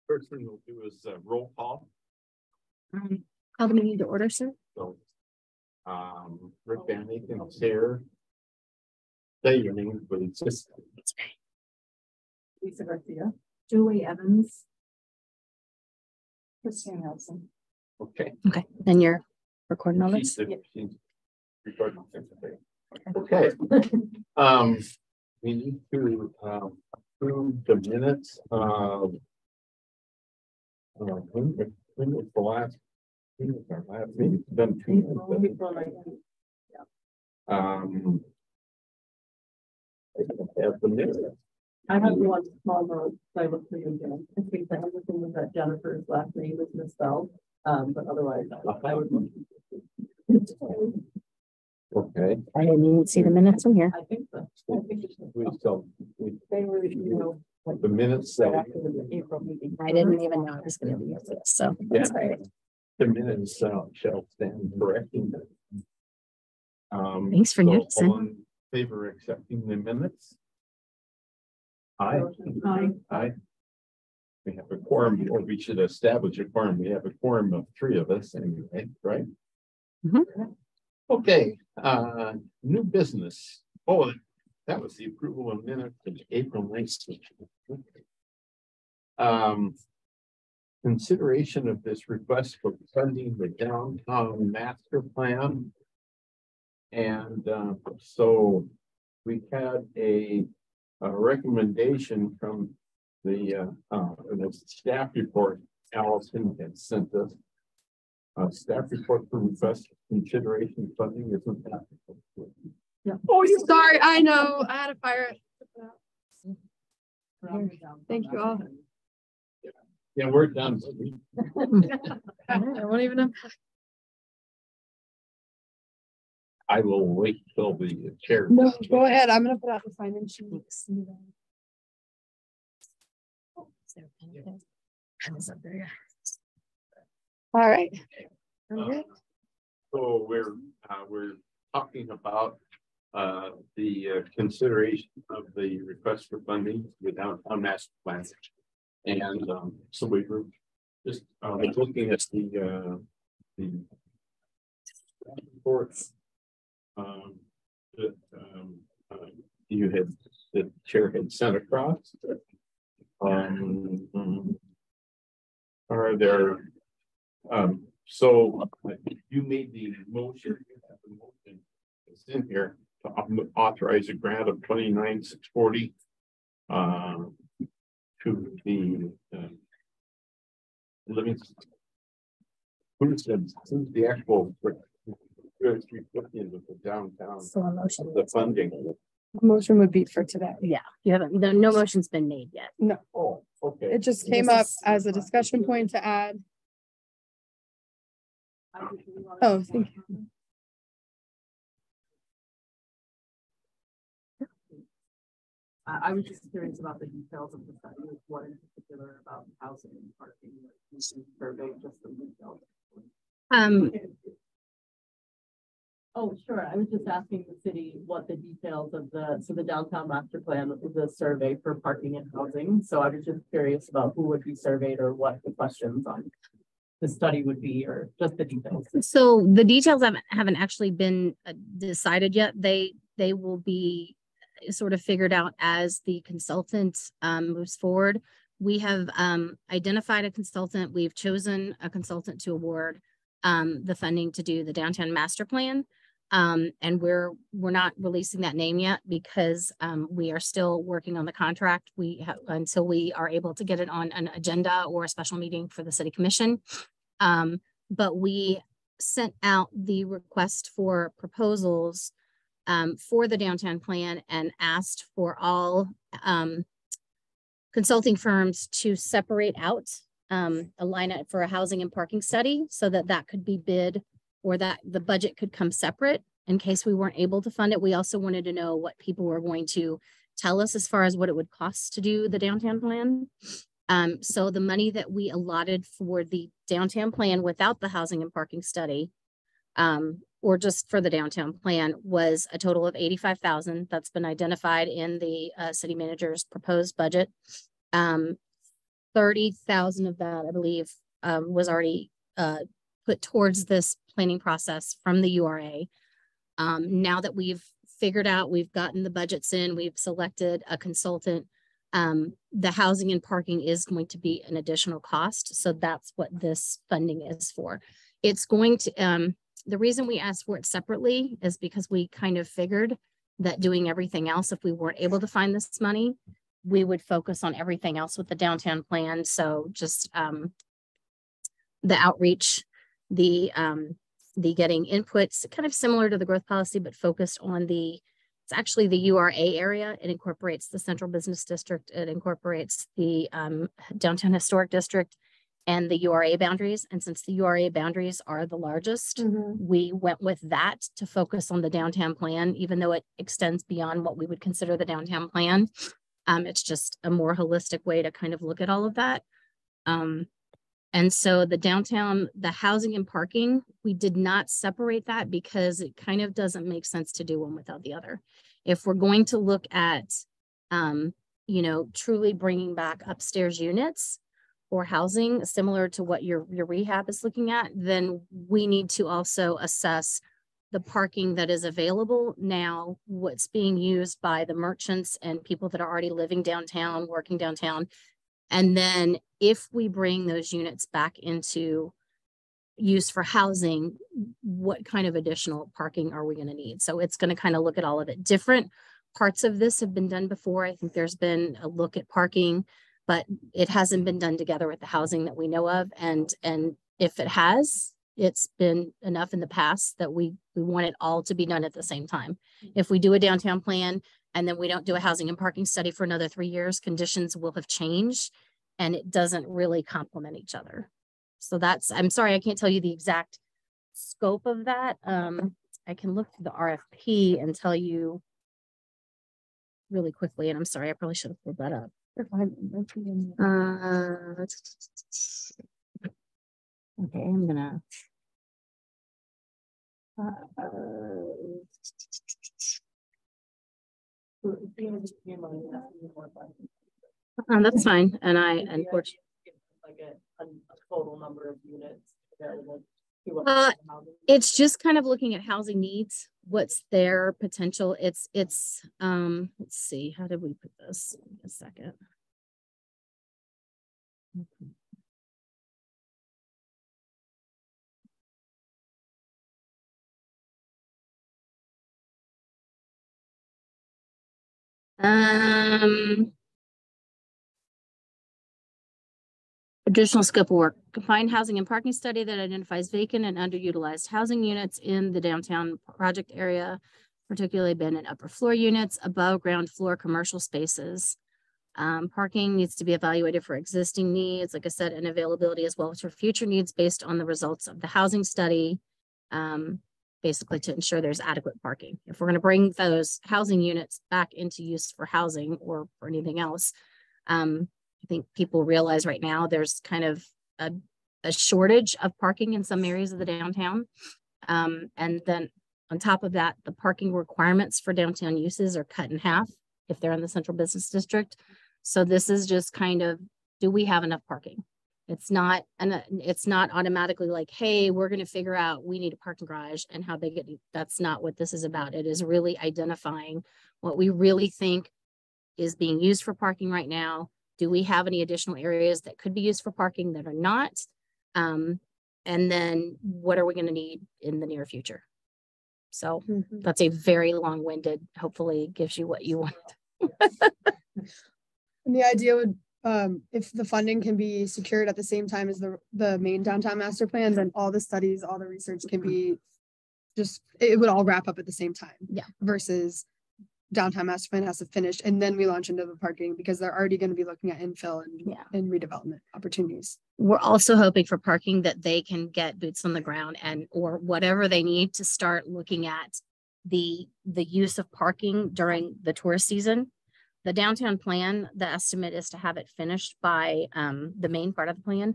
First thing we'll do is roll call. Call the meeting to order, sir. So, Rick Van Aiken is here. Say your name, please. Lisa Garcia, Julie Evans, Christine Nelson. Okay. Okay, then you're recording all this. She's recording. Okay. We need to approve the minutes of when was the last meeting? Our last meeting. It's been 2 months. I have the minutes. I have one small note. I looked through again. I think the other thing was that Jennifer's last name is misspelled. But otherwise, I would look. Okay. I didn't even see the minutes in here. I think so. They were, the minutes say after the April meeting. I didn't even know I was going to be here for this. So yeah, the minutes shall stand corrected. Thanks for noticing. All in favor of accepting the minutes? Aye. Aye. We have a quorum, or we should establish a quorum. We have a quorum of 3 of us anyway, right? Mm-hmm. Okay, new business. Oh, that was the approval of minutes of April 19th. Consideration of this request for funding the downtown master plan. And so we had a recommendation from the staff report. Allison had sent us a staff report for request consideration funding. Isn't that? Yeah. Oh, sorry. I know. I had to fire it. Thank you all. Yeah, we're done. I won't even know. I will wait till the chair. No, go ahead. I'm going to put out the sign-in sheets. All right. So we're talking about the consideration of the request for funding with downtown master plan, and so we were just looking at the reports that the chair had sent across. Are there so you made the motion, it's in here to authorize a grant of $29,640 to the Livingston. Who's the actual with the downtown? So a motion. The funding. Motion would be for today. Yeah, you haven't. No motion's been made yet. No. Oh, okay. It just came up as a discussion point to add. Oh, thank you. I was just curious about the details of the study, what in particular about housing and parking, survey, just the details. Oh, sure. I was just asking the city what the details of the downtown master plan is a survey for parking and housing. So I was just curious about who would be surveyed or what the questions on the study would be, or just the details. So the details haven't actually been decided yet. They will be sort of figured out as the consultant moves forward. We have identified a consultant. We've chosen a consultant to award the funding to do the downtown master plan. And we're not releasing that name yet because we are still working on the contract. We have until we are able to get it on an agenda or a special meeting for the city commission. But we sent out the request for proposals for the downtown plan and asked for all consulting firms to separate out a line up for a housing and parking study so that could be bid, or that the budget could come separate in case we weren't able to fund it. We also wanted to know what people were going to tell us as far as what it would cost to do the downtown plan. So the money that we allotted for the downtown plan without the housing and parking study or just for the downtown plan, was a total of 85,000. That's been identified in the city manager's proposed budget. 30,000 of that, I believe, was already put towards this planning process from the URA. Now that we've figured out, we've gotten the budgets in, we've selected a consultant, the housing and parking is going to be an additional cost. So that's what this funding is for. It's going to, the reason we asked for it separately is because we kind of figured that doing everything else, if we weren't able to find this money, we would focus on everything else with the downtown plan. So just the outreach, the getting inputs, kind of similar to the growth policy, but focused on it's actually the URA area. It incorporates the central business district. It incorporates the downtown historic district and the URA boundaries. And since the URA boundaries are the largest, we went with that to focus on the downtown plan, even though it extends beyond what we would consider the downtown plan. It's just a more holistic way to kind of look at all of that. And so the downtown, the housing and parking, we did not separate that because it kind of doesn't make sense to do one without the other. If we're going to look at, you know, truly bringing back upstairs units or housing similar to what your rehab is looking at, then we need to also assess the parking that is available now, what's being used by the merchants and people that are already living downtown, working downtown. And then if we bring those units back into use for housing, what kind of additional parking are we going to need? So it's going to kind of look at all of it. Different parts of this have been done before. I think there's been a look at parking, but it hasn't been done together with the housing that we know of. And if it has, it's been enough in the past that we want it all to be done at the same time. If we do a downtown plan and then we don't do a housing and parking study for another 3 years, conditions will have changed and it doesn't really complement each other. So that's, I'm sorry, I can't tell you the exact scope of that. I can look through the RFP and tell you really quickly. And I'm sorry, I probably should have pulled that up. Okay, I'm gonna. That's fine, and unfortunately, like a total number of units available. It's just kind of looking at housing needs, what's their potential. It's let's see, how did we put this? A second. Okay. Additional scope of work, combined housing and parking study that identifies vacant and underutilized housing units in the downtown project area, particularly abandoned upper floor units, above ground floor commercial spaces. Parking needs to be evaluated for existing needs, like I said, and availability as well as for future needs based on the results of the housing study, basically to ensure there's adequate parking. If we're going to bring those housing units back into use for housing or for anything else, I think people realize right now there's kind of a shortage of parking in some areas of the downtown. And then on top of that, the parking requirements for downtown uses are cut in half if they're in the central business district. So this is just kind of, do we have enough parking? It's not automatically like, hey, we're going to figure out we need a parking garage and how big it is. That's not what this is about. It is really identifying what we really think is being used for parking right now. Do we have any additional areas that could be used for parking that are not? And then what are we going to need in the near future? So that's a very long-winded, hopefully gives you what you want. And the idea would, if the funding can be secured at the same time as the main downtown master plan, then all the studies, all the research can be it would all wrap up at the same time. Yeah. Versus downtown master plan has to finish and then we launch into the parking because they're already going to be looking at infill and redevelopment opportunities. We're also hoping for parking that they can get boots on the ground or whatever they need to start looking at the use of parking during the tourist season. The downtown plan, the estimate is to have it finished by the main part of the plan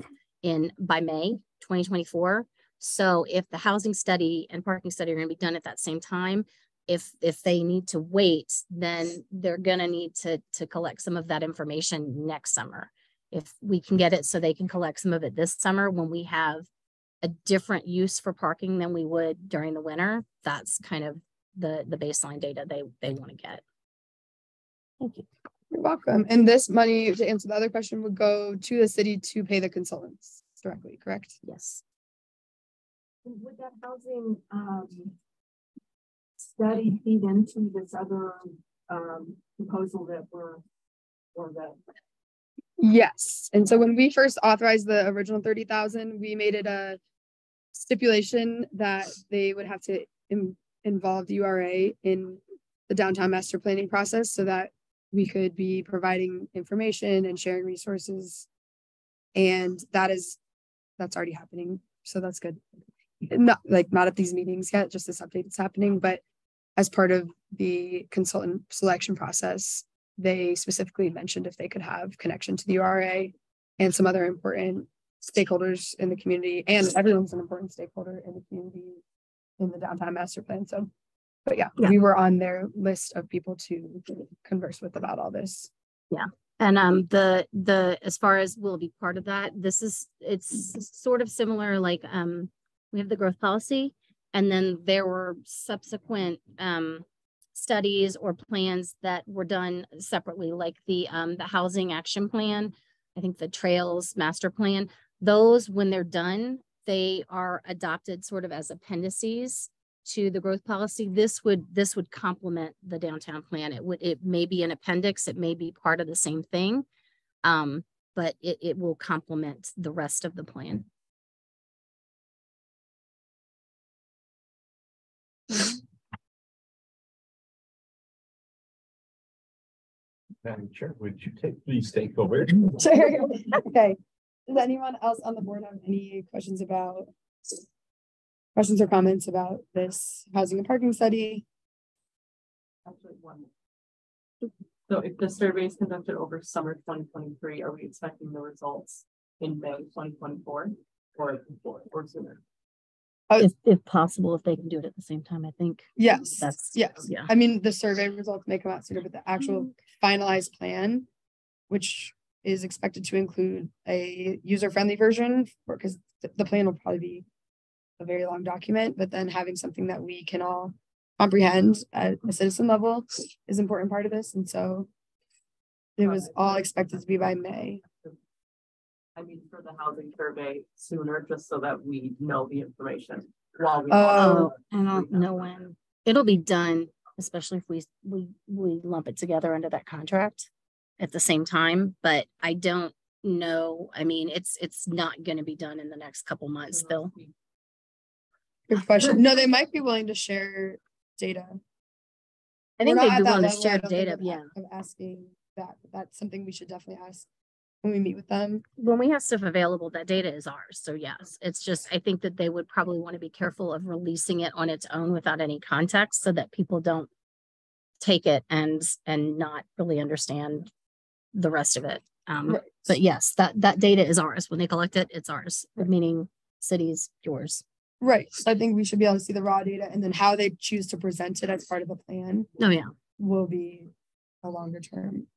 by May 2024. So if the housing study and parking study are going to be done at that same time, if they need to wait, then they're going to need to collect some of that information next summer. If we can get it so they can collect some of it this summer when we have a different use for parking than we would during the winter, that's kind of the baseline data they want to get. Thank you. You're welcome. And this money, to answer the other question, would go to the city to pay the consultants directly, correct? Yes. Would that housing study feed into this other proposal that or that? Yes. And so when we first authorized the original 30,000, we made it a stipulation that they would have to involve the URA in the downtown master planning process so that we could be providing information and sharing resources. And that's already happening. So that's good. Not at these meetings yet, just this update is happening, but as part of the consultant selection process, they specifically mentioned if they could have connection to the URA and some other important stakeholders in the community, and everyone's an important stakeholder in the community in the downtown master plan. So, but yeah, we were on their list of people to converse with about all this. Yeah. And the as far as will be part of that, it's sort of similar, like we have the growth policy, and then there were subsequent studies or plans that were done separately, like the housing action plan, I think the trails master plan. Those, when they're done, they are adopted sort of as appendices to the growth policy. This would complement the downtown plan. It may be an appendix, it may be part of the same thing, but it will complement the rest of the plan. Madam Chair, would you please take over? Sure. Okay. Does anyone else on the board have any questions or comments about this housing and parking study? Actually, one. So if the survey is conducted over summer 2023, are we expecting the results in May 2024 or before or sooner? If possible, if they can do it at the same time, I think. Yes. Yeah. I mean, the survey results may come out sooner, but the actual finalized plan, which is expected to include a user-friendly version, because the plan will probably be a very long document, but then having something that we can all comprehend at a citizen level is an important part of this. And so it was all expected to be by May. I mean, for the housing survey sooner, just so that we know the information while we. I don't know when it'll be done, especially if we lump it together under that contract at the same time. But I don't know. I mean, it's not going to be done in the next couple months, Bill. Good question. No, they might be willing to share data. I think they'd be willing to share data. Yeah. I'm asking that. That's something we should definitely ask when we meet with them. When we have stuff available, that data is ours. So yes, it's just, I think that they would probably want to be careful of releasing it on its own without any context so that people don't take it and not really understand the rest of it. Right. But yes, that data is ours. When they collect it, it's ours, meaning cities, yours. Right. So I think we should be able to see the raw data, and then how they choose to present it as part of the plan. Oh yeah. Will be a longer term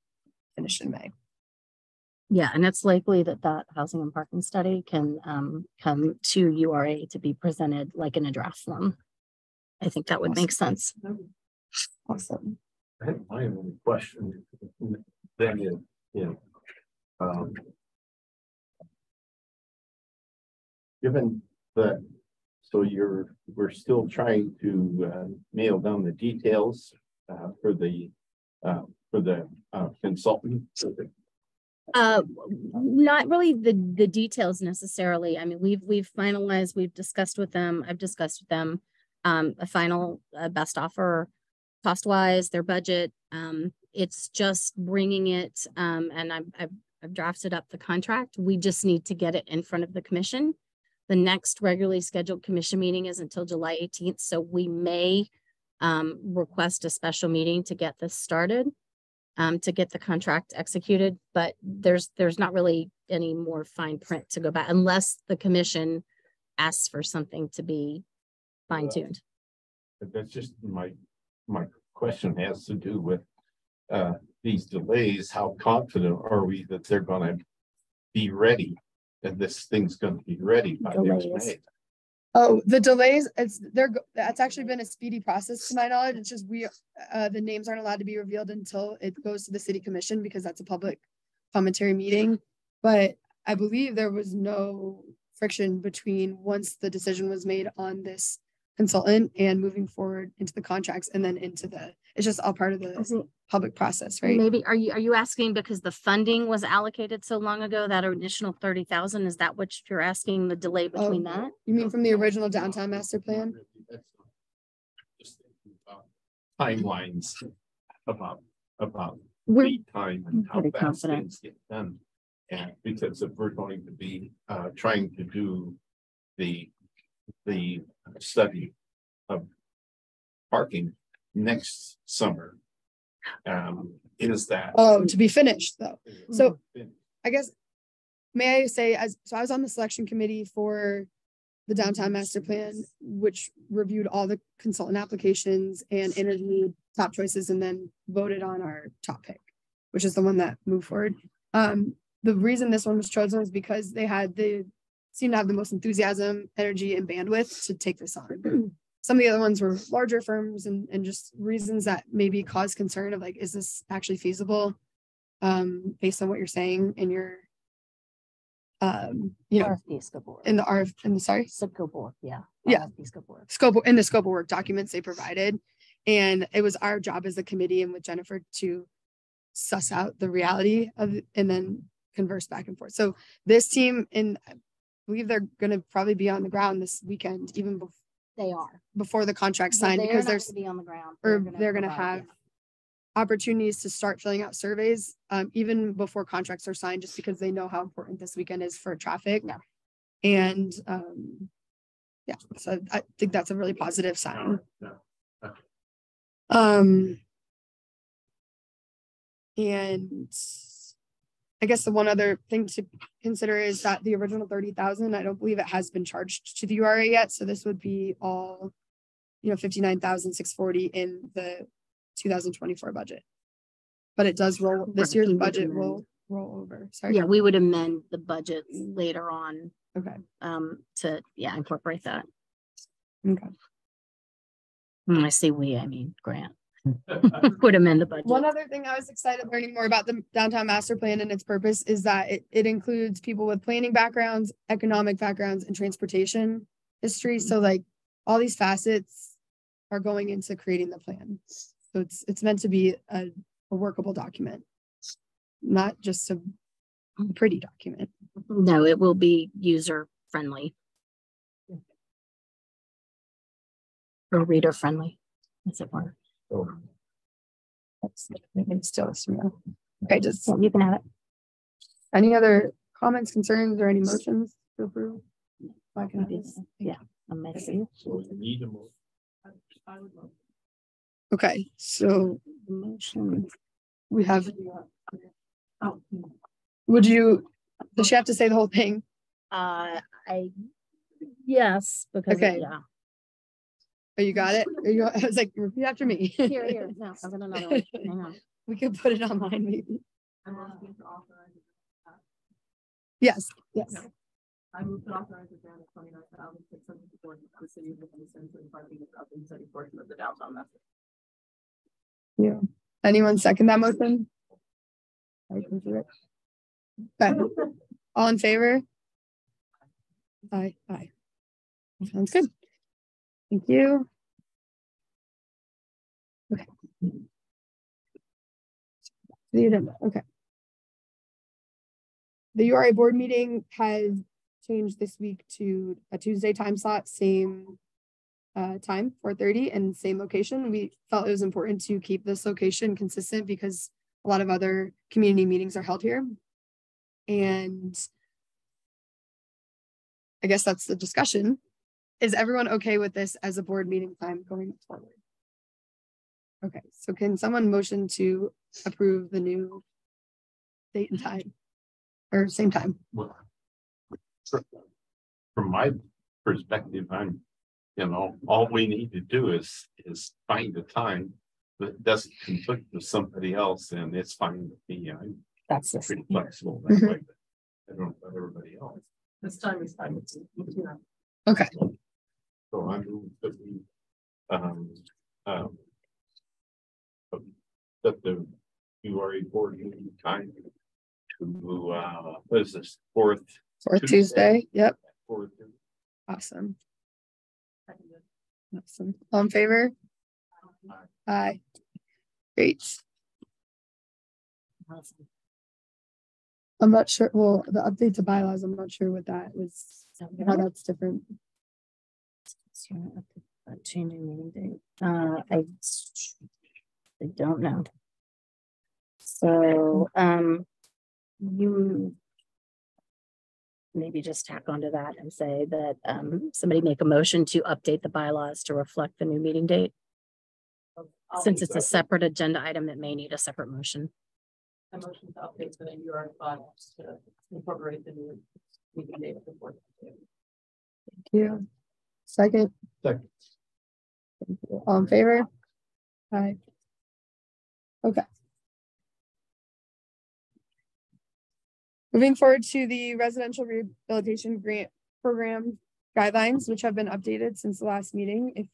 finish in May. Yeah, and it's likely that housing and parking study can come to URA to be presented like in a draft form. I think that would make sense. Awesome. My only question then is, given that, so we're still trying to nail down the details for the consultant. Not really the details necessarily. I mean, we've finalized, we've discussed with them, I've discussed with them a final best offer cost wise, their budget. It's just bringing it and I've drafted up the contract. We just need to get it in front of the commission. The next regularly scheduled commission meeting is until July 18th. So we may request a special meeting to get this started. To get the contract executed, but there's not really any more fine print to go back unless the commission asks for something to be fine tuned. But that's just my question has to do with these delays. How confident are we that they're gonna be ready? And this thing's gonna be ready by next Delays. May? Oh, the delays, that's actually been a speedy process to my knowledge. It's just the names aren't allowed to be revealed until it goes to the city commission because that's a public commentary meeting. But I believe there was no friction between once the decision was made on this consultant and moving forward into the contracts and then into it's just all part of the public process, right? Maybe, are you asking because the funding was allocated so long ago, that initial 30,000, is that what you're asking, the delay between that? You mean from the original downtown master plan? Just thinking about timelines, about We're lead time and how pretty fast confident. things get done. And because if we're going to be trying to do the study of parking next summer, is that To be finished though. So I guess, may I say, I was on the selection committee for the downtown master plan, which reviewed all the consultant applications and interviewed top choices and then voted on our top pick, which is the one that moved forward. The reason this one was chosen was because they seemed to have the most enthusiasm, energy, and bandwidth to take this on. Some of the other ones were larger firms and just reasons that maybe cause concern of like, is this actually feasible? Based on what you're saying in your, RFP scope of work. in the sorry? Scope of work, yeah. Yeah. RFP scope of work. The scope of work documents they provided. And it was our job as a committee and with Jennifer to suss out the reality of it and then converse back and forth. So this team, and I believe they're going to probably be on the ground this weekend, even before the contract signed, because there's to be on the ground. they're going to have opportunities to start filling out surveys, even before contracts are signed, just because they know how important this weekend is for traffic. Yeah. And so I think that's a really positive sign. And I guess the one other thing to consider is that the original 30,000, I don't believe it has been charged to the URA yet. So this would be all, 59,640 in the 2024 budget. But it does roll, this year's budget will roll over. Sorry. Yeah, we would amend the budget later on. Okay. To incorporate that. Okay. When I say we, I mean Grant. Would amend the budget. One other thing I was excited learning more about the downtown master plan and its purpose is that it includes people with planning backgrounds, economic backgrounds, and transportation history. So like all these facets are going into creating the plan. So it's meant to be a workable document, not just a pretty document. No, it will be user friendly. Or reader friendly, as it were. That's still okay. Just You can have it. any other comments, concerns, or any motions to approve? I can have this. Yeah, I'm messy. So we need a motion. I would love. Okay, so The motion. we have. Oh, Does she have to say the whole thing? Yes, because Okay. yeah. Oh, you got it? I was like, repeat after me. Here. No, I've got another one. Hang on. We could put it online, maybe. I'm asking to authorize. Yes. I move to authorize a grant of 29,600 support to the city of Livingston for the parking of the city portion of the downtown master. Yeah. Anyone second that motion? I can do it. Okay. All in favor? Aye. Sounds good. Thank you. Okay. The agenda. Okay. The URA board meeting has changed this week to a Tuesday time slot, same time, 4:30, and same location. We felt it was important to keep this location consistent because a lot of other community meetings are held here. And I guess that's the discussion. Is everyone okay with this as a board meeting time going forward? Okay, so can someone motion to approve the new date and time? Or same time? Well, from my perspective, all we need to do is find the time that doesn't conflict with somebody else, and it's fine with me. I'm That's pretty flexible that way, but I don't know about everybody else. This time is fine. Okay. So I move that we that the URA board meeting time to what is this, fourth Tuesday. Yep. fourth Awesome. Awesome. All in favor? Aye. Great. I'm not sure. Well, the update to bylaws, I'm not sure what that was, how that's different. Changing meeting date. I don't know. So, you maybe just tack onto that and say that somebody make a motion to update the bylaws to reflect the new meeting date. Since it's a separate agenda item, it may need a separate motion. A motion to update the URA bylaws to incorporate the new meeting date of the board. Thank you. Second. Second. Thank you. All in favor? Aye. Okay. Moving forward to the residential rehabilitation grant program guidelines, which have been updated since the last meeting. If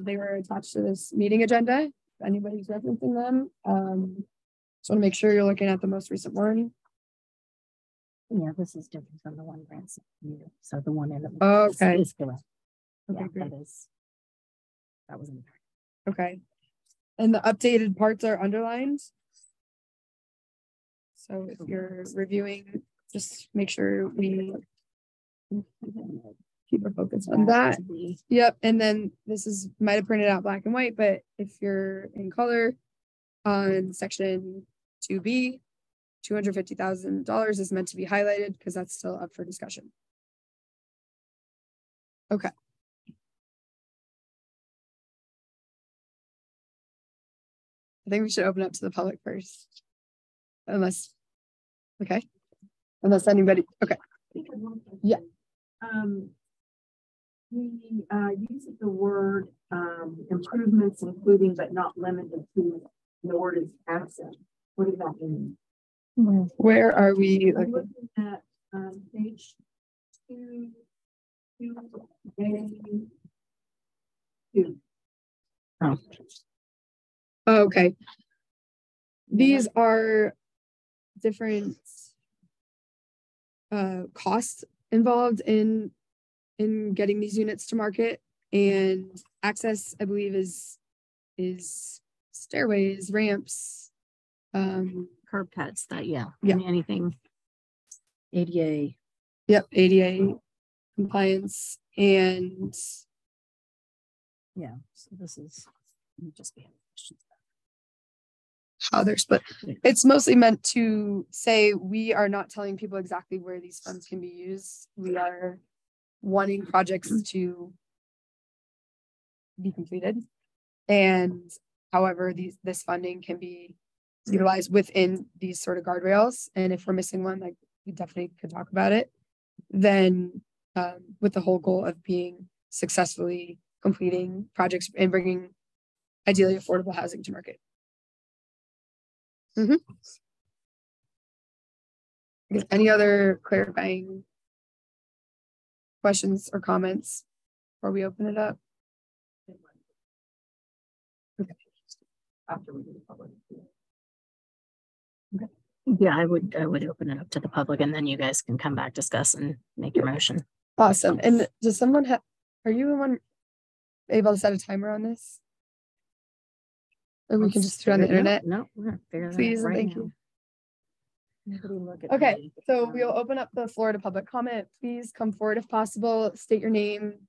they were attached to this meeting agenda, if anybody's referencing them, just want to make sure you're looking at the most recent one. Yeah, this is different from the one grant. So the one in the Okay. is correct. Okay, Yeah, great. That was in Okay. And the updated parts are underlined. So if you're reviewing, just make sure we keep our focus on that. Yep. And then this is might have printed out black and white, but if you're in color on section 2B, $250,000 is meant to be highlighted because that's still up for discussion. Okay. I think we should open up to the public first. Unless, okay. Unless anybody, okay. Yeah. We use the word improvements, including but not limited to. The word is absent. What does that mean? Where are we? I'm looking at page 2. Oh. Okay. These are different costs involved in getting these units to market, and access, I believe, is stairways, ramps, curb cuts. That Yeah. anything ADA. Yep, ADA compliance, and Yeah. So this is just be questions. how they're split. It's mostly meant to say we are not telling people exactly where these funds can be used. We are wanting projects to be completed, and however this funding can be utilized within these sort of guardrails. And if we're missing one, like we definitely could talk about it. Then with the whole goal of being successfully completing projects and bringing ideally affordable housing to market. Any other clarifying questions or comments before we open it up? Okay. After we do the public. Okay. Yeah, I would open it up to the public, and then you guys can come back, discuss, and make your motion. Awesome. And does someone have? Are you the one able to set a timer on this? Or we can just do it on the internet? No, we're gonna figure that out Please and right thank now. you. Okay, so we'll open up the floor to public comment. Please come forward if possible, state your name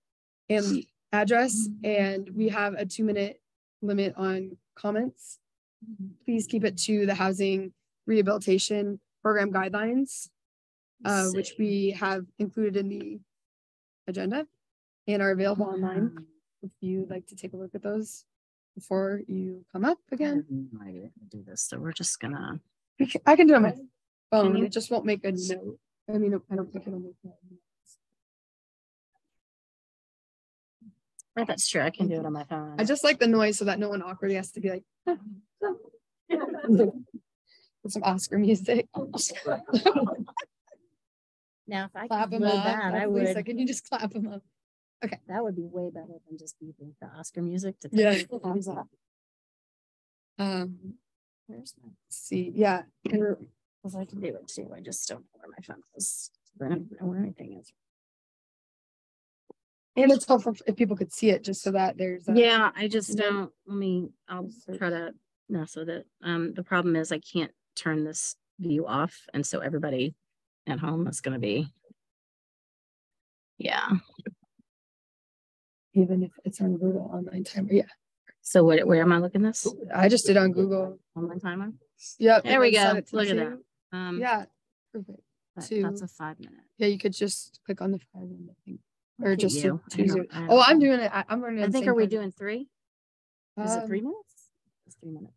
and address, and we have a 2-minute limit on comments. Please keep it to the housing rehabilitation program guidelines, which we have included in the agenda and are available online if you'd like to take a look at those before you come up again. I have no idea how to do this, so we're just gonna. I can do it on my phone. Can you? It just won't make a note. I mean, I don't think it'll make a note. Oh, that's true. I can do it on my phone. I just like the noise so that no one awkwardly has to be like, with some Oscar music. Now, if I Clap could them load up. that, I Lisa, would. can you just clap them up? That would be way better than just beeping the Oscar music. To Yeah. Where's that? Where's my? See, yeah. Because I can do it too. I just don't know where my phone is. I don't know where anything is. And it's helpful if people could see it just so that there's Yeah, I just don't. I'll try to mess with it. The problem is I can't turn this view off, and so everybody at home is going to be. Yeah. even if it's on Google online timer. Yeah. So where am I looking this? I just did on Google. Online timer? Yep. There we go. Set it to Look at two. that. Yeah. Perfect. That's a 5 minute. Yeah, you could just click on the 5 minute thing. Or Look at just you. choose I it. don't Oh, know. I'm doing it. I'm learning. I think, are we doing 3? Is it 3 minutes? It's 3 minutes.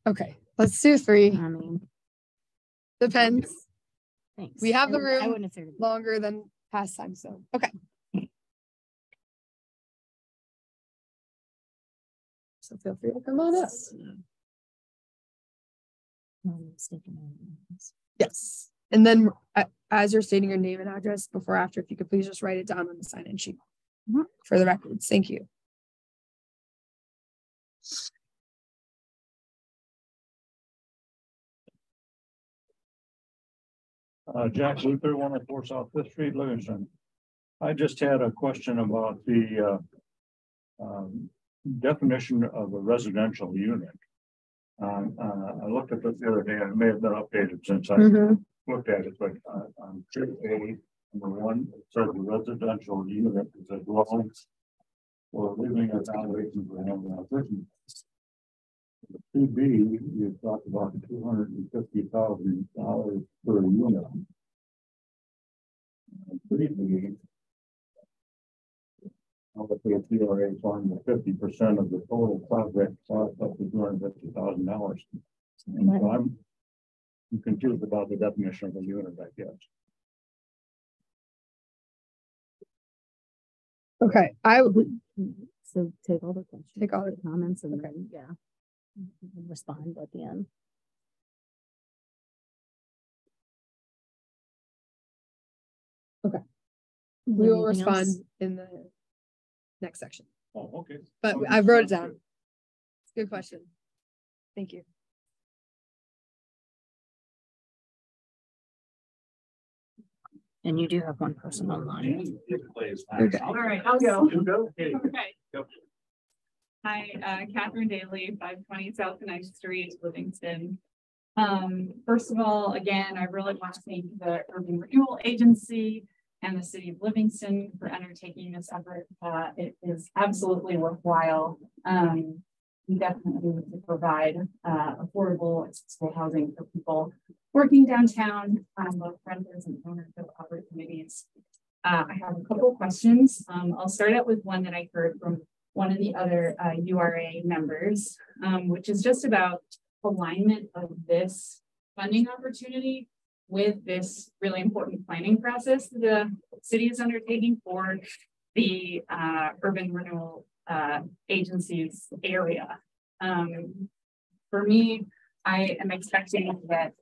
Okay, let's do 3. I mean, Depends. thanks. We have the I room wouldn't have figured it. longer than past time, so okay. So feel free to come on up. Yes. And then as you're stating your name and address before or after, if you could please just write it down on the sign-in sheet for the records. Thank you. Jack Luther, 104 South Fifth Street, Livingston. I just had a question about the definition of a residential unit. I looked at this the other day, and it may have been updated since I looked at it, but on 2A, number 1, it says the residential unit is a dwelling or living accommodation for home person. 2B, you talked about $250,000 per unit. 3B, obviously, if URA is on the 50% of the total project cost up to $250,000. So I'm confused about the definition of a unit, I guess. Okay, I would So take all the questions, take all the comments, and then respond at the end. we will Anything respond else? in the next section. Oh, okay. But I wrote it down. Good question. Thank you. And you do have one person online. Okay. All right, I'll go. You go. Okay. Okay. Yep. Hi, Catherine Daly, 520 South 9th Street, Livingston. First of all, again, I really want to thank the Urban Renewal Agency and the City of Livingston for undertaking this effort. It is absolutely worthwhile. We definitely need to provide affordable, accessible housing for people working downtown, both renters and owners of opportunities. I have a couple of questions. I'll start out with one that I heard from one of the other URA members, which is just about alignment of this funding opportunity with this really important planning process the city is undertaking for the Urban Renewal Agency's area. For me, I am expecting that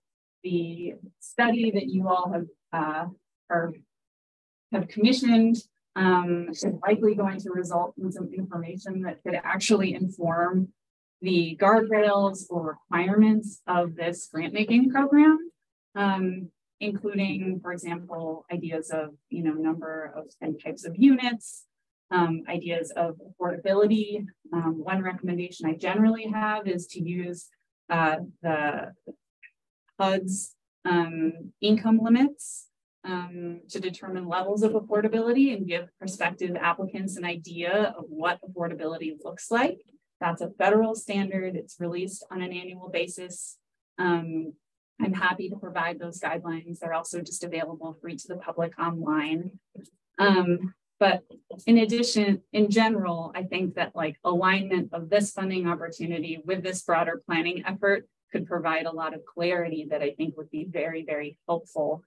the study that you all have commissioned is likely going to result in some information that could actually inform the guardrails or requirements of this grant making program, including, for example, ideas of number of and types of units, ideas of affordability. One recommendation I generally have is to use the HUD's income limits to determine levels of affordability and give prospective applicants an idea of what affordability looks like. That's a federal standard. It's released on an annual basis. I'm happy to provide those guidelines. They're also just available free to the public online. But in addition, in general, I think that alignment of this funding opportunity with this broader planning effort could provide a lot of clarity that I think would be very, very helpful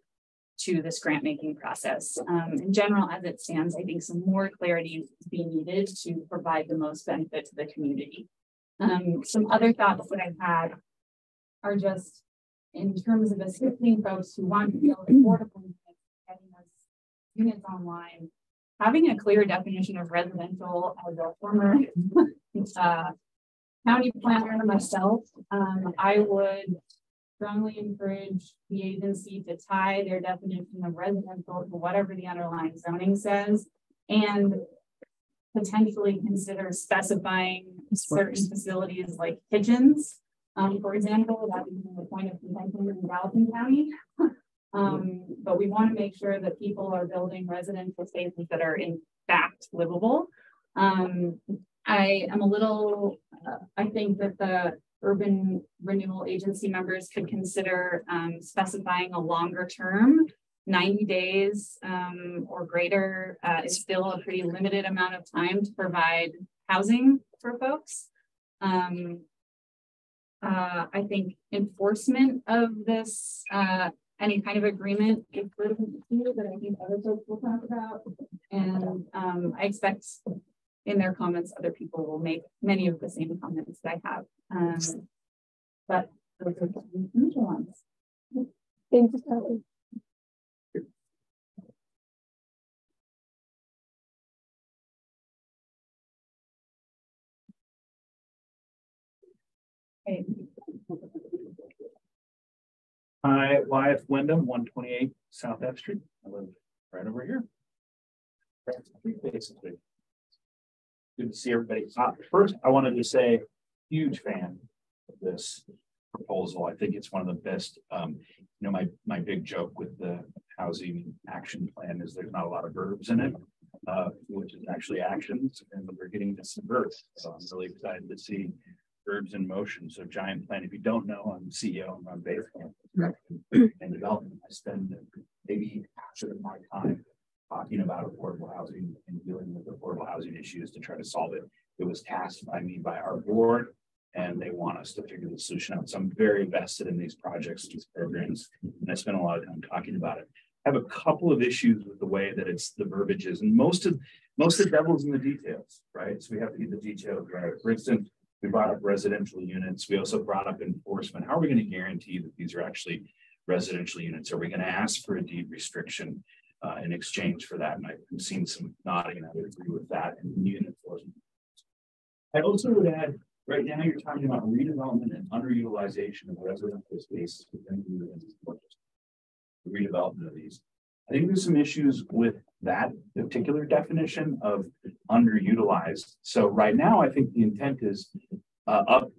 to this grant making process. In general, as it stands, I think some more clarity is being needed to provide the most benefit to the community. Some other thoughts that I've had are just in terms of assisting folks who want to build affordable units, getting those units online, having a clear definition of residential. As a former county planner myself, I would strongly encourage the agency to tie their definition of residential to whatever the underlying zoning says, and potentially consider specifying certain facilities like kitchens. For example, that would be the point of contention in Gallatin County. But we want to make sure that people are building residential spaces that are in fact livable. I am a little, I think that the urban renewal agency members could consider specifying a longer term. 90 days or greater is still a pretty limited amount of time to provide housing for folks. I think enforcement of this, any kind of agreement is that I think other folks will talk about. And I expect in their comments, other people will make many of the same comments that I have. But those are the initial ones. Thank you, Kelly. Okay. Hi, Wyeth Wyndham, 128 South F Street. I live right over here. Basically. Good to see everybody. First, I wanted to say, huge fan of this proposal. I think it's one of the best. You know, my big joke with the housing action plan is there's not a lot of verbs in it, which is actually actions, and we're getting to some verbs. So I'm really excited to see verbs in motion. So Giant Plan. If you don't know, I'm CEO and run Basecamp and development. I spend maybe half of my time talking about affordable housing and dealing with affordable housing issues to try to solve it. It was tasked by me by our board, and they want us to figure the solution out. So I'm very vested in these projects, these programs, and I spent a lot of time talking about it. I have a couple of issues with the way that the verbiage is, and most of the devil's in the details, right? So we have to get the details right. For instance, we brought up residential units. We also brought up enforcement. How are we going to guarantee that these are actually residential units? Are we going to ask for a deed restriction in exchange for that? And I've seen some nodding. I would agree with that. And unit enforcement. I also would add, right now you're talking about redevelopment and underutilization of residential spaces within the redevelopment of these. I think there's some issues with that particular definition of underutilized. So right now, I think the intent is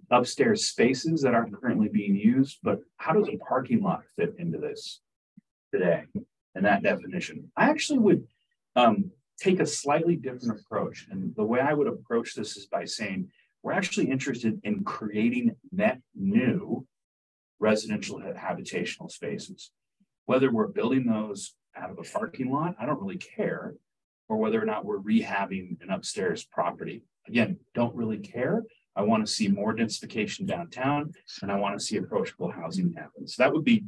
upstairs spaces that aren't currently being used, but how does a parking lot fit into this today and that definition? I actually would take a slightly different approach. And the way I would approach this is by saying, we're actually interested in creating net new residential habitational spaces. Whether we're building those out of a parking lot, I don't really care, or whether or not we're rehabbing an upstairs property. Again, don't really care. I want to see more densification downtown, and I want to see approachable housing happen. So that would be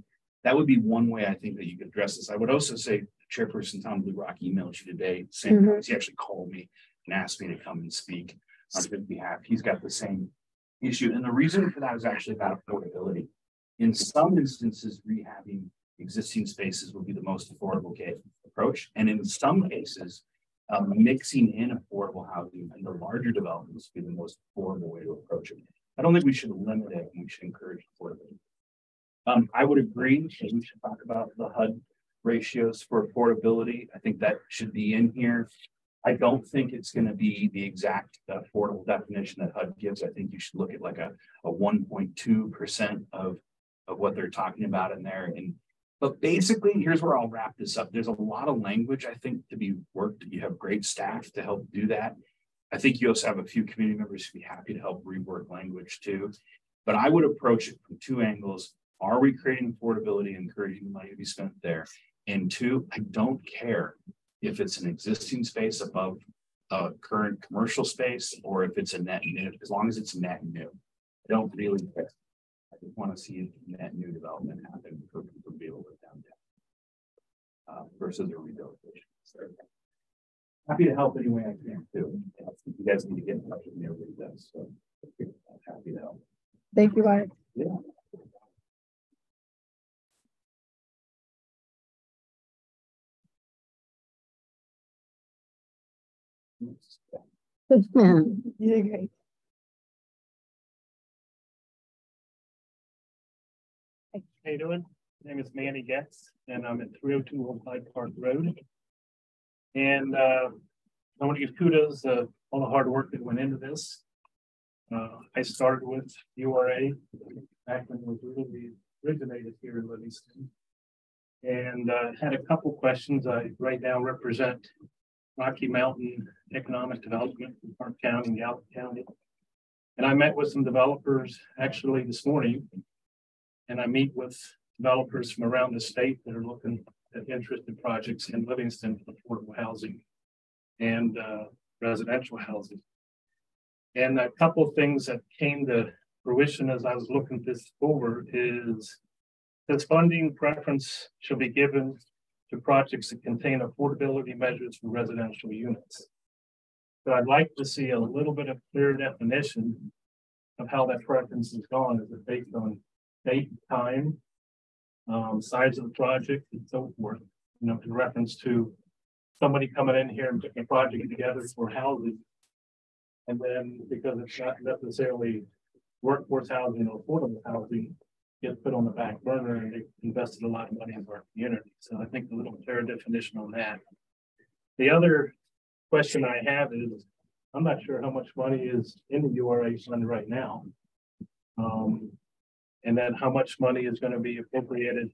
one way I think that you could address this. I would also say Chairperson Tom Blue Rock emailed you today, saying he actually called me and asked me to come and speak on his behalf. He's got the same issue, and the reason for that is actually about affordability. In some instances, rehabbing existing spaces would be the most affordable approach. And in some cases, mixing in affordable housing and the larger developments would be the most affordable way to approach it. I don't think we should limit it, and we should encourage affordability. I would agree that we should talk about the HUD ratios for affordability. I think that should be in here. I don't think it's going to be the exact affordable definition that HUD gives. I think you should look at like a 1.2% of what they're talking about in there. But basically, here's where I'll wrap this up. There's a lot of language, I think, to be worked. You have great staff to help do that. I think you also have a few community members who'd be happy to help rework language too. But I would approach it from two angles. Are we creating affordability, encouraging money to be spent there? And two, I don't care if it's an existing space above a current commercial space or if it's a net new, as long as it's net new. I don't really care. I just want to see net new development happen for people to be able to live downtown. versus a rehabilitation. So happy to help any way I can too. You guys need to get in touch with me, everybody does. So I'm happy to help. Thank you, Wyatt. Yeah. You did great. How you doing? My name is Manny Getz, and I'm at 302 Old Hyde Park Road. And I want to give kudos to all the hard work that went into this. I started with URA back when it was really originated here in Livingston, and had a couple questions. I right now represent Rocky Mountain Economic Development in Park County and Gallup County. And I met with some developers actually this morning, and I meet with developers from around the state that are looking at interested projects in Livingston for affordable housing and residential housing. And a couple of things that came to fruition as I was looking this over is this funding preference shall be given to projects that contain affordability measures for residential units. So I'd like to see a little bit of clear definition of how that preference is gone. Is it based on date, time, size of the project, and so forth? You know, in reference to somebody coming in here and putting a project together for housing, and then because it's not necessarily workforce housing or affordable housing, gets put on the back burner, and they invested a lot of money into our community. So I think a little clearer definition on that. The other question I have is, I'm not sure how much money is in the URA fund right now. And then how much money is going to be appropriated,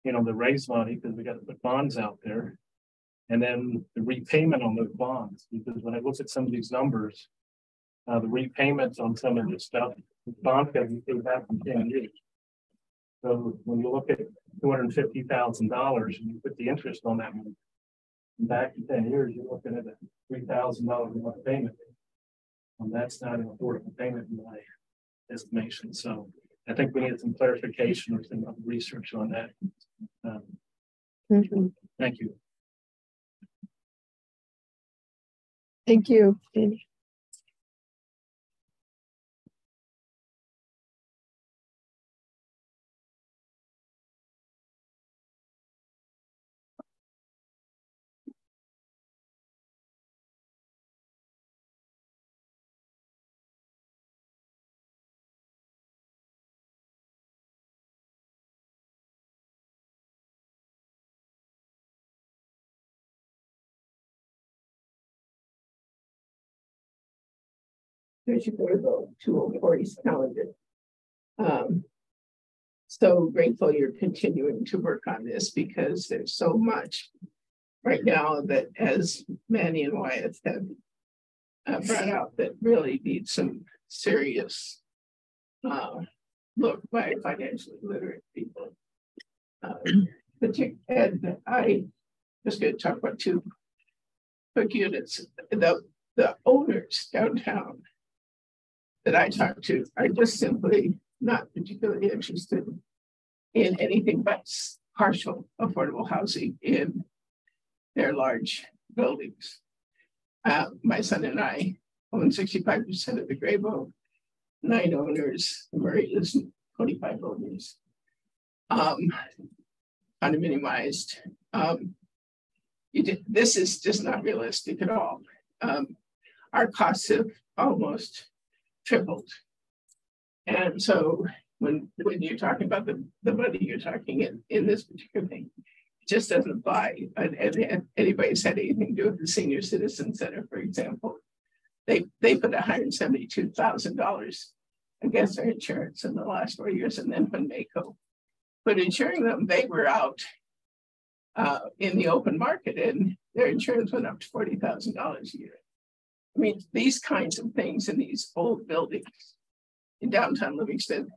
you know, the raise money, because we got to put bonds out there. And then the repayment on those bonds, because when I look at some of these numbers, the repayments on some of this stuff, the bonds got to be paid back in 10 years. So when you look at $250,000 and you put the interest on that money, back in 10 years, you're looking at a $3,000 a month payment. And that's not an affordable payment in my estimation. So I think we need some clarification or some research on that. Thank you. Thank you, Andy. There should go to the 204's calendar. So grateful you're continuing to work on this, because there's so much right now that, as Manny and Wyatt have brought out, that really needs some serious look by financially literate people. And I was going to talk about two quick units. The owners downtown that I talk to are just simply not particularly interested in anything but partial affordable housing in their large buildings. My son and I own 65% of the Graybo, 9 owners. The Murray is 25 owners. Kind of minimized. This is just not realistic at all. Our costs have almost tripled. And so when you're talking about the money you're talking in this particular thing, it just doesn't apply. And anybody's had anything to do with the Senior Citizen Center, for example, they put $172,000 against their insurance in the last 4 years. And then when NACO put insuring them, they were out in the open market, and their insurance went up to $40,000 a year. I mean, these kinds of things in these old buildings in downtown Livingston,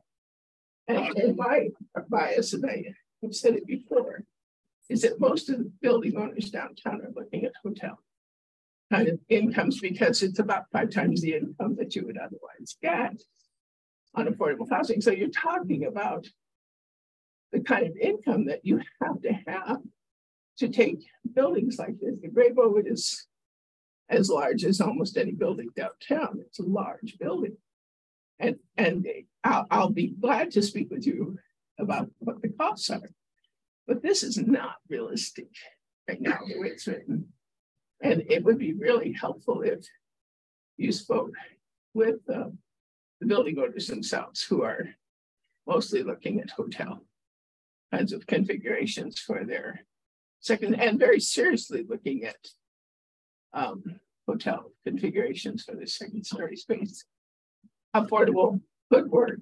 and my bias, and I've said it before, is that most of the building owners downtown are looking at hotel kind of incomes, because it's about 5 times the income that you would otherwise get on affordable housing. So you're talking about the kind of income that you have to have to take buildings like this. The Great Boat is as large as almost any building downtown. It's a large building. And I'll be glad to speak with you about what the costs are. But this is not realistic right now, the way it's written. And it would be really helpful if you spoke with the building owners themselves, who are mostly looking at hotel kinds of configurations for their second, and very seriously looking at hotel configurations for the second story space. Affordable, good work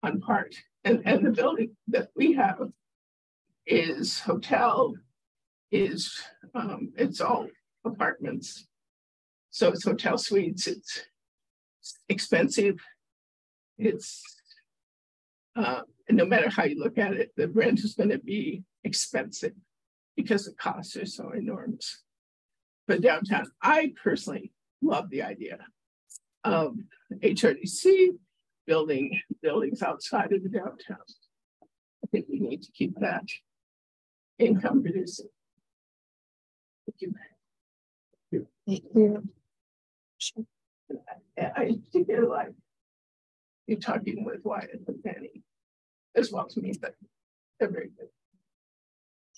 on part. And the building that we have is hotel, is it's all apartments. So it's hotel suites, it's expensive. It's no matter how you look at it, the rent is going to be expensive because the costs are so enormous. But downtown, I personally love the idea of HRDC building buildings outside of the downtown. I think we need to keep that income producing. Thank you. Thank you. I particularly like you talking with Wyatt and Fanny, as well as me, but they're very good.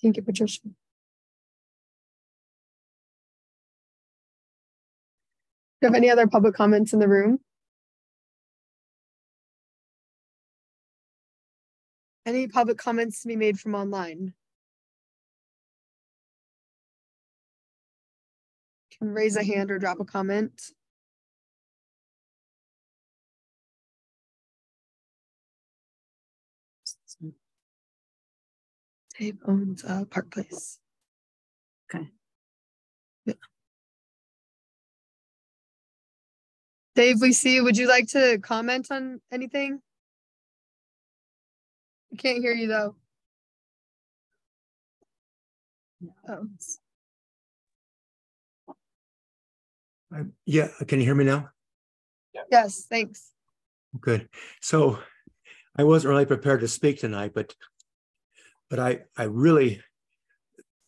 Thank you, Patricia. Do you have any other public comments in the room? Any public comments to be made from online? You can raise a hand or drop a comment. Dave owns Park Place. Okay. Yeah. Dave, we see you. Would you like to comment on anything? I can't hear you though. Oh. Yeah, can you hear me now? Yes, thanks. Good. So I wasn't really prepared to speak tonight, but I really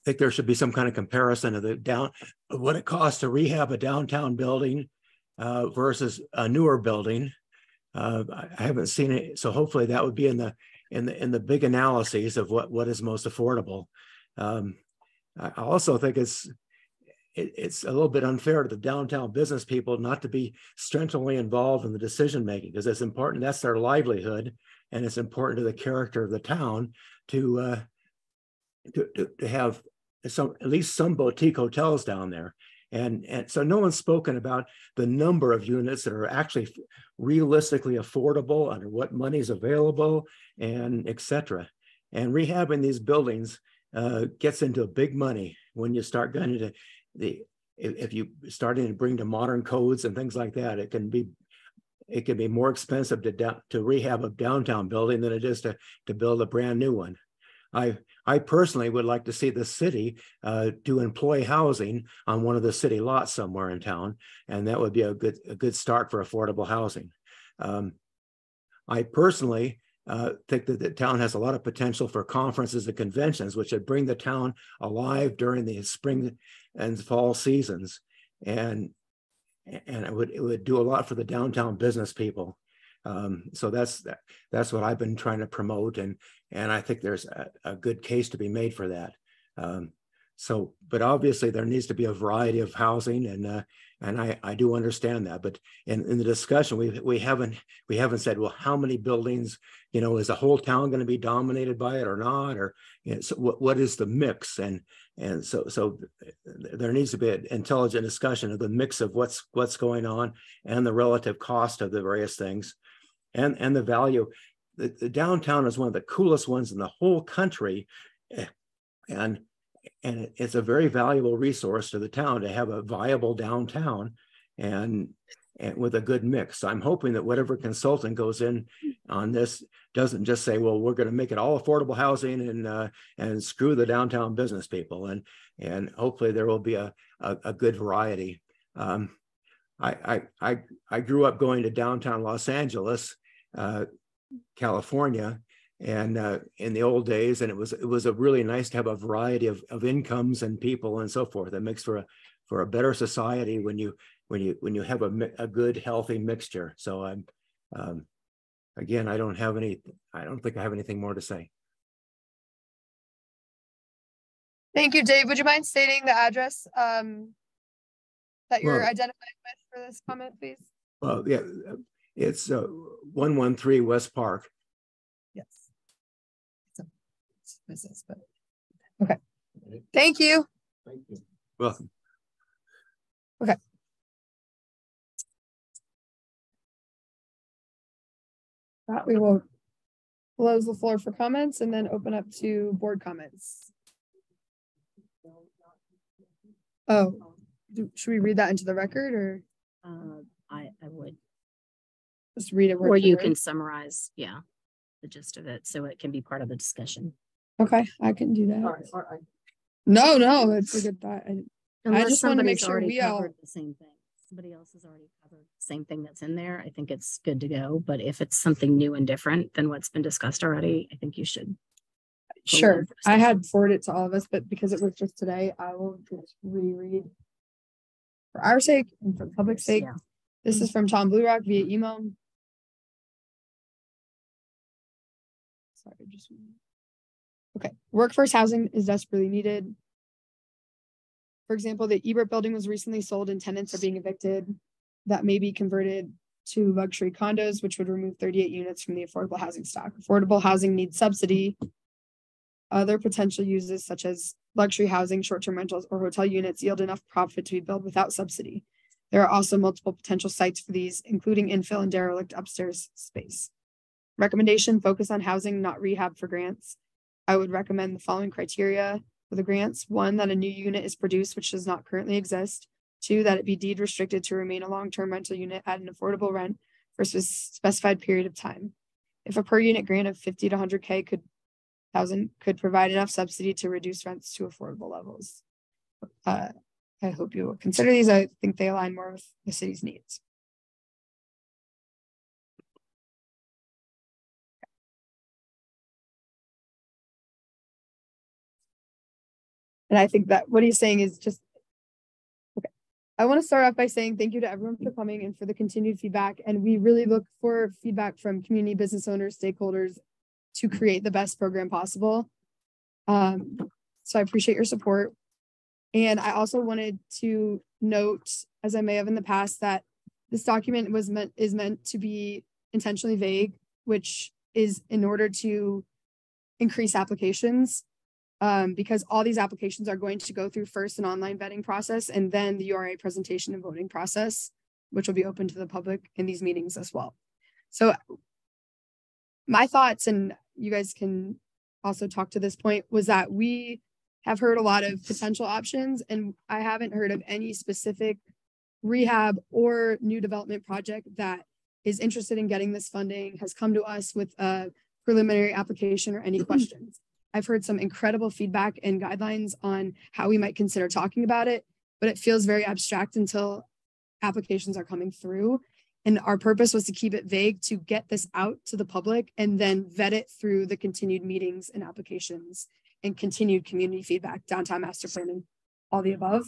think there should be some kind of comparison of what it costs to rehab a downtown building versus a newer building. I haven't seen it, so hopefully that would be in the big analyses of what is most affordable. I also think it's a little bit unfair to the downtown business people not to be centrally involved in the decision making, because it's important. That's their livelihood, and it's important to the character of the town to have at least some boutique hotels down there. And so no one's spoken about the number of units that are actually realistically affordable, under what money is available, and et cetera. And rehabbing these buildings gets into big money when you start going into if you starting to bring to modern codes and things like that. It can be more expensive to rehab a downtown building than it is to build a brand new one. I personally would like to see the city to employ housing on one of the city lots somewhere in town, and that would be a good start for affordable housing. I personally think that the town has a lot of potential for conferences and conventions, which would bring the town alive during the spring and fall seasons, and it would do a lot for the downtown business people. So that's what I've been trying to promote, and I think there's a good case to be made for that. But obviously there needs to be a variety of housing, and I do understand that. But in the discussion, we haven't said, well, how many buildings, is the whole town going to be dominated by it or not, or so what is the mix? And so there needs to be an intelligent discussion of the mix of what's going on and the relative cost of the various things, and the value. The downtown is one of the coolest ones in the whole country, and it's a very valuable resource to the town to have a viable downtown and with a good mix. So I'm hoping that whatever consultant goes in on this doesn't just say, well, we're going to make it all affordable housing and screw the downtown business people. And hopefully there will be a good variety. I grew up going to downtown Los Angeles, California, and in the old days, and it was a really nice to have a variety of incomes and people and so forth. That makes for a better society when you have a good, healthy mixture. So I'm again, I don't think I have anything more to say. Thank you, Dave. Would you mind stating the address that you're identified with for this comment, please? Well, yeah, it's 113 West Park. Yes. It's business, but okay. Thank you. Thank you. Welcome. Okay. We will close the floor for comments and then open up to board comments. Oh, should we read that into the record, or I would, just read it? or you can summarize, yeah, the gist of it, so it can be part of the discussion. Okay, I can do that. All right. No, it's a good thought. Unless just want to make sure already we all covered the same thing. Somebody else has already covered the same thing that's in there. I think it's good to go. But if it's something new and different than what's been discussed already, I think you should. Sure. I had forwarded it to all of us, but because it was just today, I will just reread for our sake and for the public's sake. Yeah. This is from Tom Blue Rock via email. Sorry, just okay. Workforce housing is desperately needed. For example, the Ebert building was recently sold and tenants are being evicted. That may be converted to luxury condos, which would remove 38 units from the affordable housing stock. Affordable housing needs subsidy. Other potential uses such as luxury housing, short-term rentals, or hotel units yield enough profit to be built without subsidy. There are also multiple potential sites for these, including infill and derelict upstairs space. Recommendation: focus on housing, not rehab for grants. I would recommend the following criteria for the grants. 1, that a new unit is produced, which does not currently exist. 2, that it be deed restricted to remain a long-term rental unit at an affordable rent for a specified period of time. If a per unit grant of 50 to 100K could provide enough subsidy to reduce rents to affordable levels. I hope you will consider these. I think they align more with the city's needs. And I think that what he's saying is just, okay. I want to start off by saying thank you to everyone for coming and for the continued feedback. And we really look for feedback from community business owners, stakeholders, to create the best program possible. So I appreciate your support. And I also wanted to note, as I may have in the past, that this document is meant to be intentionally vague, which is in order to increase applications, because all these applications are going to go through first an online vetting process and then the URA presentation and voting process, which will be open to the public in these meetings as well. So my thoughts, and you guys can also talk to this point, was that we have heard a lot of potential options, and I haven't heard of any specific rehab or new development project that is interested in getting this funding, has come to us with a preliminary application or any questions. I've heard some incredible feedback and guidelines on how we might consider talking about it, but it feels very abstract until applications are coming through. And our purpose was to keep it vague, to get this out to the public and then vet it through the continued meetings and applications and continued community feedback, downtown master plan, and all the above.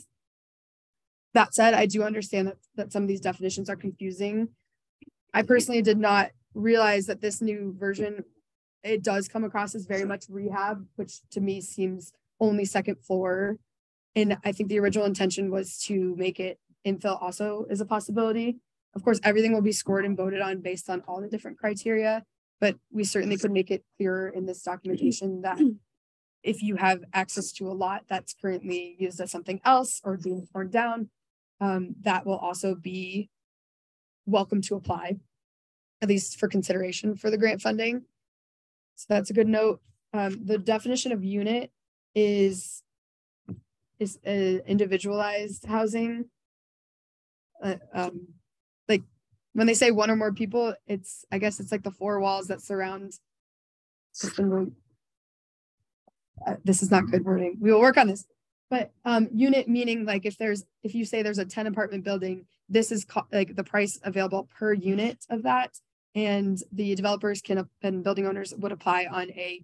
That said, I do understand that some of these definitions are confusing. I personally did not realize that this new version, it does come across as very much rehab, which to me seems only second floor. And I think the original intention was to make it infill also as a possibility. Of course, everything will be scored and voted on based on all the different criteria, but we certainly could make it clearer in this documentation that if you have access to a lot that's currently used as something else or being torn down, that will also be welcome to apply, at least for consideration for the grant funding. So that's a good note. The definition of unit is individualized housing. Like when they say one or more people, I guess it's like the four walls that surround. This is not good wording. We will work on this. But unit meaning like if you say there's a 10 apartment building, this is like the price available per unit of that. and the developers and building owners would apply on a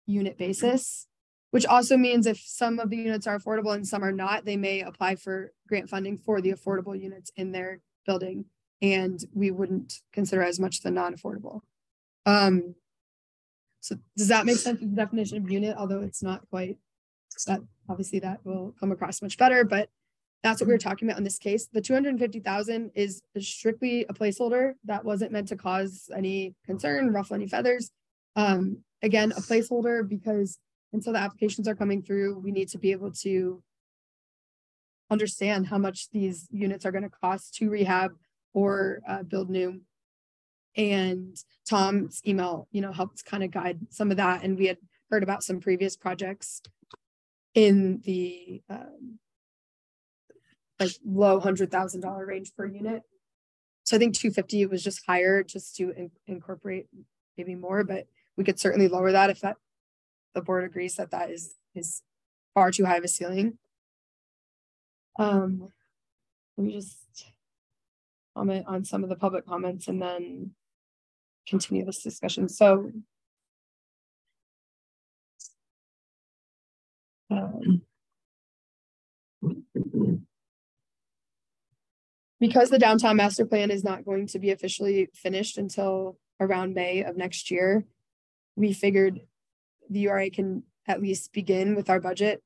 unit basis, which also means if some of the units are affordable and some are not, they may apply for grant funding for the affordable units in their building, and we wouldn't consider as much the non-affordable. So does that make sense? The definition of unit, although it's not quite that, obviously that will come across much better, but that's what we were talking about in this case. The 250,000 is strictly a placeholder that wasn't meant to cause any concern, ruffle any feathers. Again, a placeholder because until the applications are coming through, we need to be able to understand how much these units are going to cost to rehab or build new. And Tom's email, helped kind of guide some of that. And we had heard about some previous projects in the like low $100,000 range per unit. So I think 250 was just higher just to incorporate maybe more, but we could certainly lower that if the board agrees that is far too high of a ceiling. Let me just comment on some of the public comments and then continue this discussion. So because the downtown master plan is not going to be officially finished until around May of next year, we figured the URA can at least begin with our budget,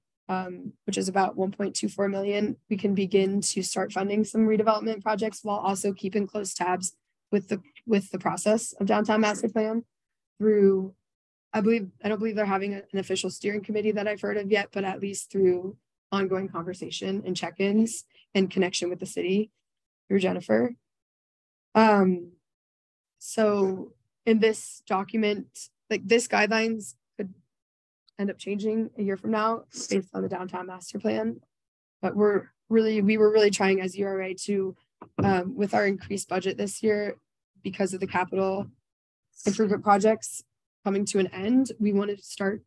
which is about 1.24 million. We can begin to start funding some redevelopment projects while also keeping close tabs with the process of downtown master plan through, I don't believe they're having an official steering committee that I've heard of yet, but at least through ongoing conversation and check-ins and connection with the city through Jennifer. So in this document, like this guidelines could end up changing a year from now based on the downtown master plan. But we were really trying as URA to, with our increased budget this year, because of the capital improvement projects coming to an end, we want to start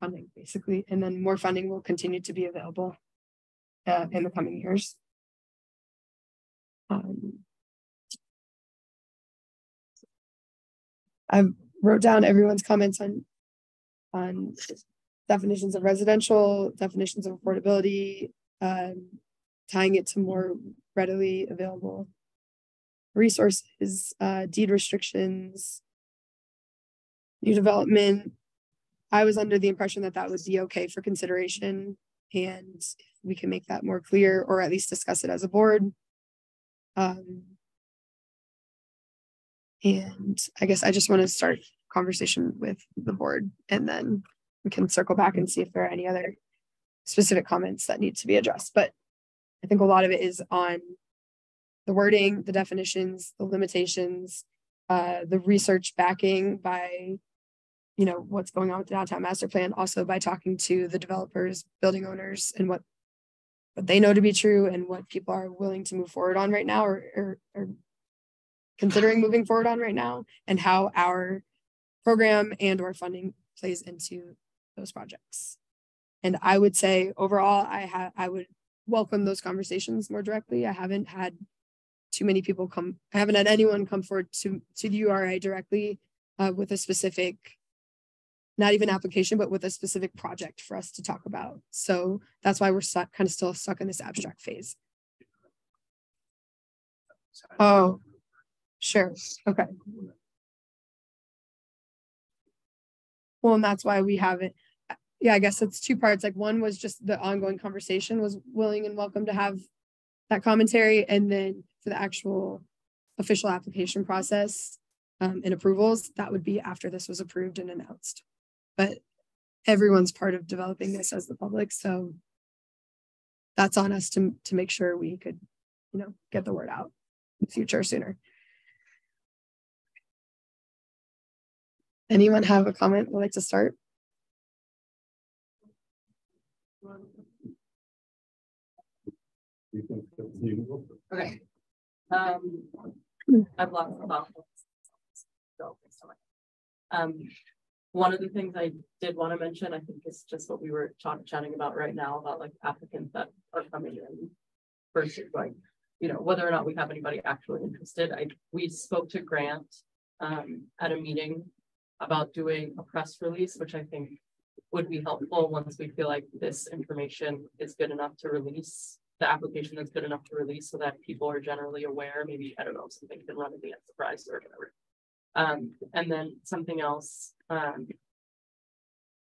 funding basically, and then more funding will continue to be available in the coming years. I wrote down everyone's comments on definitions of residential, definitions of affordability, tying it to more readily available resources, deed restrictions, new development. I was under the impression that would be okay for consideration, and if we can make that more clear or at least discuss it as a board. And I guess I just want to start conversation with the board, and then we can circle back and see if there are any other specific comments that need to be addressed. But I think a lot of it is on the wording, the definitions, the limitations, the research backing by, what's going on with the downtown master plan, also by talking to the developers, building owners, and what they know to be true and what people are willing to move forward on right now or considering moving forward on right now, and how our program and or funding plays into those projects. And I would say overall, I would welcome those conversations more directly. I haven't had too many people I haven't had anyone come forward to the URA directly with a specific, not even application, but with a specific project for us to talk about. So that's why we're kind of still stuck in this abstract phase. Oh, sure. Okay. Well, and that's why we have it. Yeah, I guess it's two parts. Like one was just the ongoing conversation was willing and welcome to have that commentary. And then for the actual official application process and approvals, that would be after this was approved and announced. But everyone's part of developing this as the public. So that's on us to make sure we could, get the word out in the future sooner. Anyone have a comment would like to start? Okay. I've lost the thought. One of the things I did want to mention, I think, is just what we were chatting about right now about like applicants that are coming in versus like, whether or not we have anybody actually interested. We spoke to Grant at a meeting about doing a press release, which I think would be helpful once we feel like this information is good enough to release, the application is good enough to release so that people are generally aware. Maybe, I don't know, something can run in the enterprise or whatever. And then something else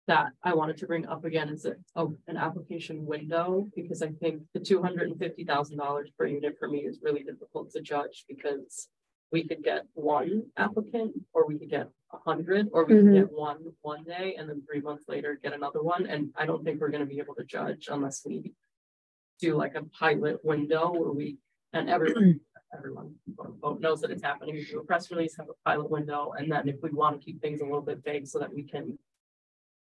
that I wanted to bring up again is an application window, because I think the $250,000 per unit for me is really difficult to judge, because we could get one applicant, or we could get 100, or we could get one day and then 3 months later get another one. And I don't think we're going to be able to judge unless we do like a pilot window where we, and everyone quote unquote, knows that it's happening. We do a press release, have a pilot window, and then if we want to keep things a little bit vague so that we can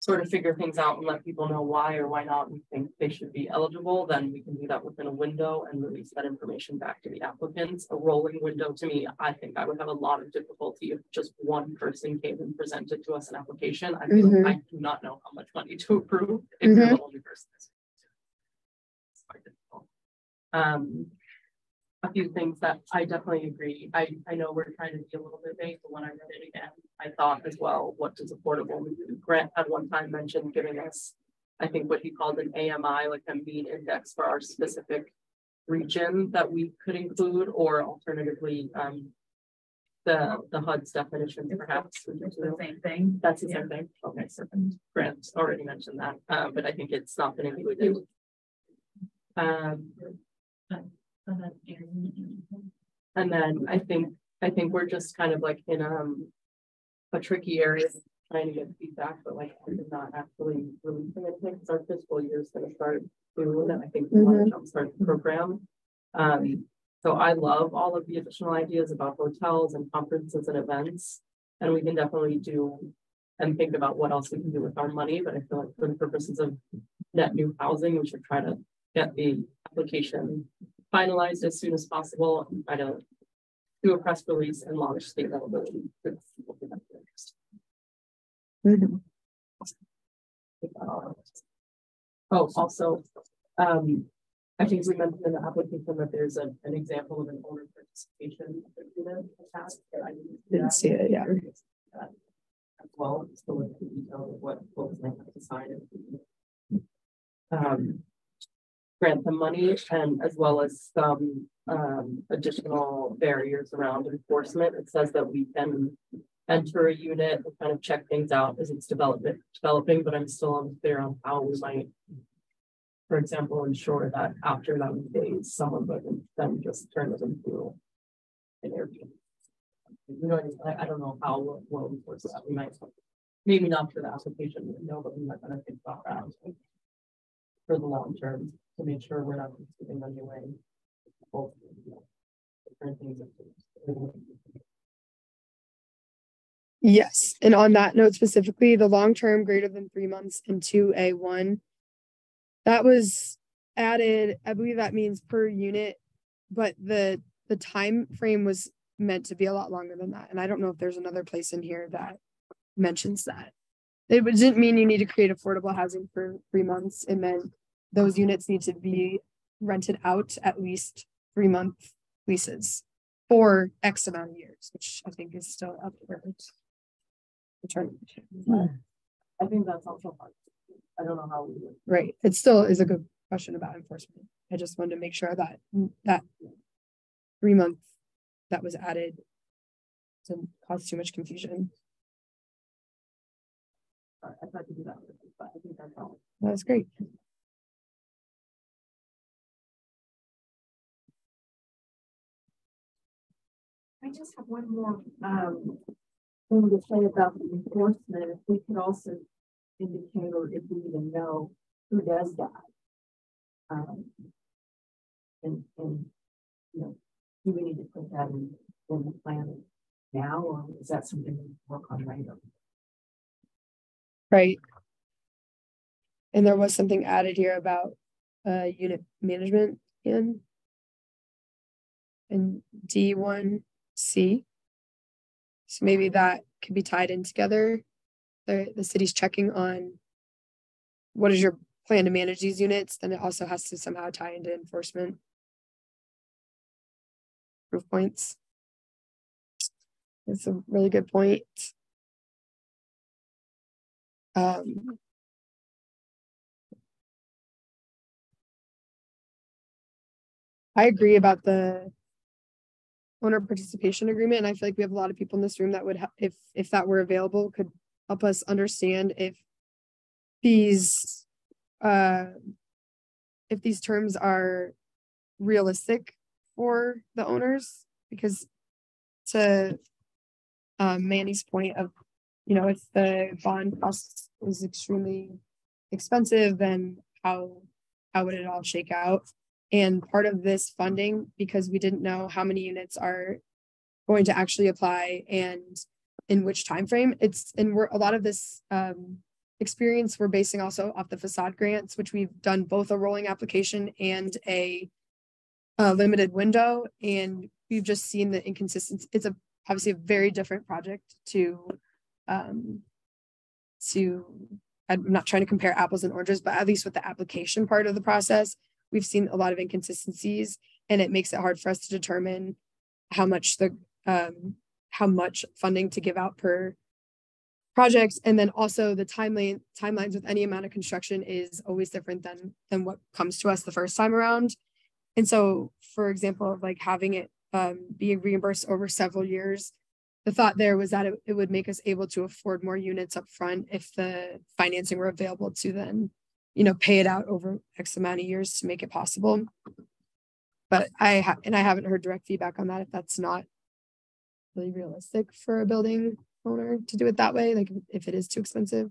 sort of figure things out and let people know why or why not we think they should be eligible, then we can do that within a window and release that information back to the applicants. A rolling window, to me, I think I would have a lot of difficulty if just one person came and presented to us an application. I feel like I do not know how much money to approve if you're the only person. It's quite difficult. A few things that I definitely agree. I know we're trying to be a little bit vague, but when I read it again, I thought as well, what does affordable mean? Grant at one time mentioned giving us, I think what he called an AMI, like a mean index for our specific region that we could include, or alternatively, the HUD's definition perhaps. The same thing. That's the same thing. Okay, so Grant already mentioned that, but I think it's not been included. And then I think we're just kind of like in a tricky area trying to get feedback, but like we're not actually releasing anything because our fiscal year is going to start soon, and I think we want to jumpstart the program. So I love all of the additional ideas about hotels and conferences and events, and we can definitely do and think about what else we can do with our money. But I feel like for the purposes of net new housing, we should try to get the application finalized as soon as possible and try to do a press release and launch the availability. Oh, also, I think we mentioned in the application that there's an example of an owner participation agreement attached. I didn't see it, yeah. As well, just to look at the detail of what folks might have to sign. Grant the money, and as well as some additional barriers around enforcement. It says that we can enter a unit and kind of check things out as it's developing, but I'm still unclear on how we might, for example, ensure that after 90 days, someone would then just turn it into an Airbnb. You know, I don't know how we'll enforce that. We might, maybe not for the application window, but we might want to think about that for the long term to make sure we're not giving them away. Different things. Yes, and on that note specifically, the long-term greater than 3 months in 2A1, that was added. I believe that means per unit, but the time frame was meant to be a lot longer than that. And I don't know if there's another place in here that mentions that. It didn't mean you need to create affordable housing for 3 months, and then those units need to be rented out at least 3-month leases for X amount of years, which I think is still up for determination. I think that's also hard. I don't know how we would. Right. It still is a good question about enforcement. I just wanted to make sure that that 3 month that was added didn't cause too much confusion. I tried to do that, but I think that's all. That's great. I just have one more thing to say about the enforcement. If we could also indicate, or if we even know who does that, and you know, do we need to put that in the plan now, or is that something we work on later? Right. And there was something added here about unit management in D1C. So maybe that could be tied in together. The city's checking on what is your plan to manage these units, then it also has to somehow tie into enforcement proof points. That's a really good point. I agree about the owner participation agreement, and I feel like we have a lot of people in this room that would, if that were available, could help us understand if these terms are realistic for the owners, because to Manny's point of, if the bond cost is extremely expensive, then how would it all shake out? And part of this funding, because we didn't know how many units are going to actually apply and in which time frame, a lot of this experience we're basing also off the facade grants, which we've done both a rolling application and a limited window, and we've just seen the inconsistency. It's obviously a very different project I'm not trying to compare apples and oranges, but at least with the application part of the process, we've seen a lot of inconsistencies, and it makes it hard for us to determine how much funding to give out per project. And then also the timelines with any amount of construction is always different than what comes to us the first time around. And so, for example, like having it be reimbursed over several years, the thought there was that it would make us able to afford more units up front if the financing were available to then, pay it out over X amount of years to make it possible. But I haven't heard direct feedback on that, if that's not really realistic for a building owner to do it that way, like if it is too expensive.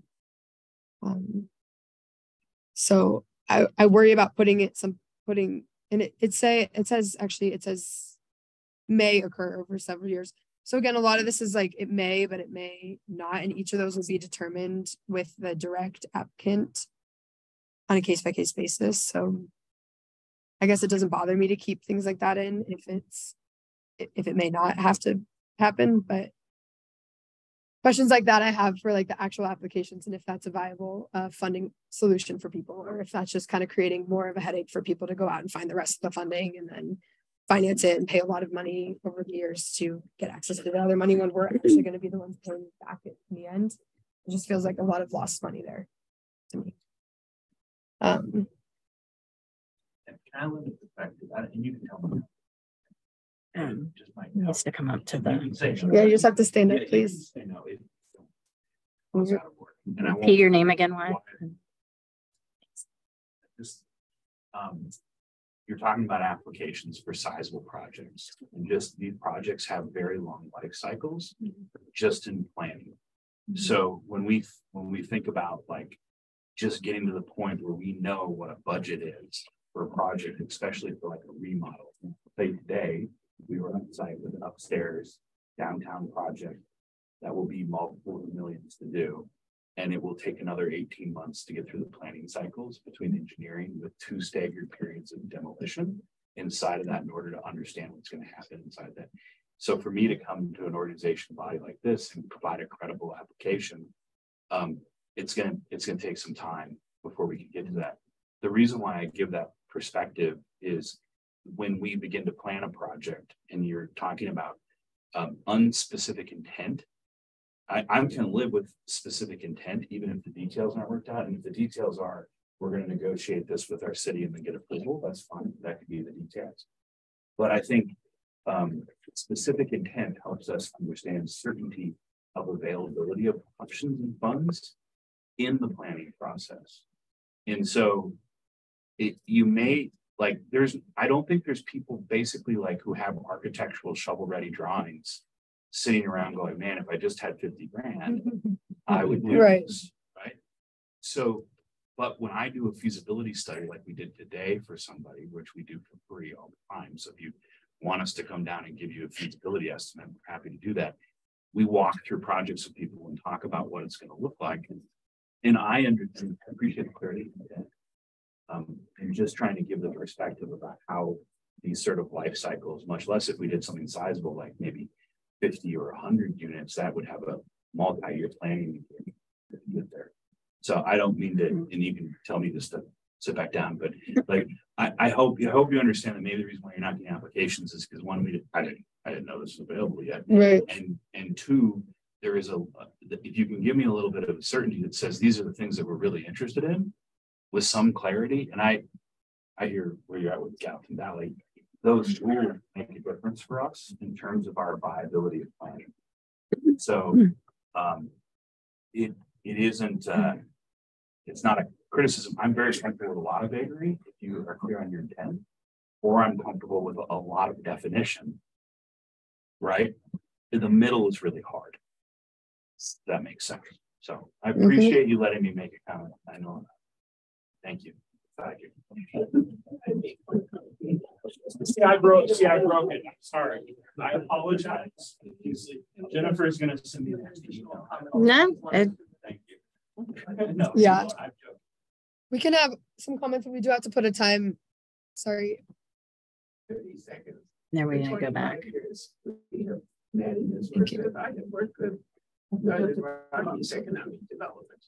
So I worry about it says may occur over several years. So again, a lot of this is like it may, but it may not, and each of those will be determined with the direct applicant on a case-by-case basis. So I guess it doesn't bother me to keep things like that in if it may not have to happen, but questions like that I have for like the actual applications, and if that's a viable funding solution for people, or if that's just kind of creating more of a headache for people to go out and find the rest of the funding and then finance it and pay a lot of money over the years to get access to the other money when we're actually going to be the ones paying back in the end. It just feels like a lot of lost money there to me. And can I limit the fact that, and you can tell me. Just needs to come up to the. Yeah, you just have to stand up, please. Repeat your name again, why? You're talking about applications for sizable projects, and just these projects have very long life cycles just in planning. So when we think about like just getting to the point where we know what a budget is for a project, especially for like a remodel. Say today we were on site with an upstairs downtown project that will be multiple millions to do. And it will take another 18 months to get through the planning cycles between engineering with 2 staggered periods of demolition inside of that in order to understand what's going to happen inside that. So for me to come to an organization body like this and provide a credible application, it's going to take some time before we can get to that. The reason why I give that perspective is when we begin to plan a project and you're talking about unspecific intent, I'm going to live with specific intent, even if the details aren't worked out. And if the details are, we're going to negotiate this with our city and then get approval, that's fine. That could be the details. But I think specific intent helps us understand certainty of availability of options and funds in the planning process. And so you may like, I don't think there's people basically like who have architectural shovel-ready drawings sitting around going, man, if I just had 50 grand, I would do this, right? So, but when I do a feasibility study like we did today for somebody, which we do for free all the time. So if you want us to come down and give you a feasibility estimate, we're happy to do that. We walk through projects with people and talk about what it's going to look like. And I appreciate the clarity. And just trying to give the perspective about how these sort of life cycles, much less if we did something sizable, like maybe 50 or 100 units, that would have a multi-year planning to get there. So I don't mean to, and you can tell me just to sit back down, but like I hope you understand that maybe the reason why you're not getting applications is because one, I didn't know this was available yet. Right. And two, there is if you can give me a little bit of certainty that says these are the things that we're really interested in with some clarity. And I hear where you're at with Gallatin Valley. Those will make a difference for us in terms of our viability of planning. So it isn't it's not a criticism. I'm very comfortable with a lot of vagary if you are clear on your intent, or I'm comfortable with a lot of definition. Right? In the middle is really hard. That makes sense. So I appreciate you letting me make a comment. I know. Thank you. Thank you. See, I broke it. Sorry. I apologize. Jennifer is going to send me that email. No. Thank you. No, Yeah. We can have some comments, but we do have to put a time. Sorry. 30 seconds. There we go back. Thank you. I have worked with economic development.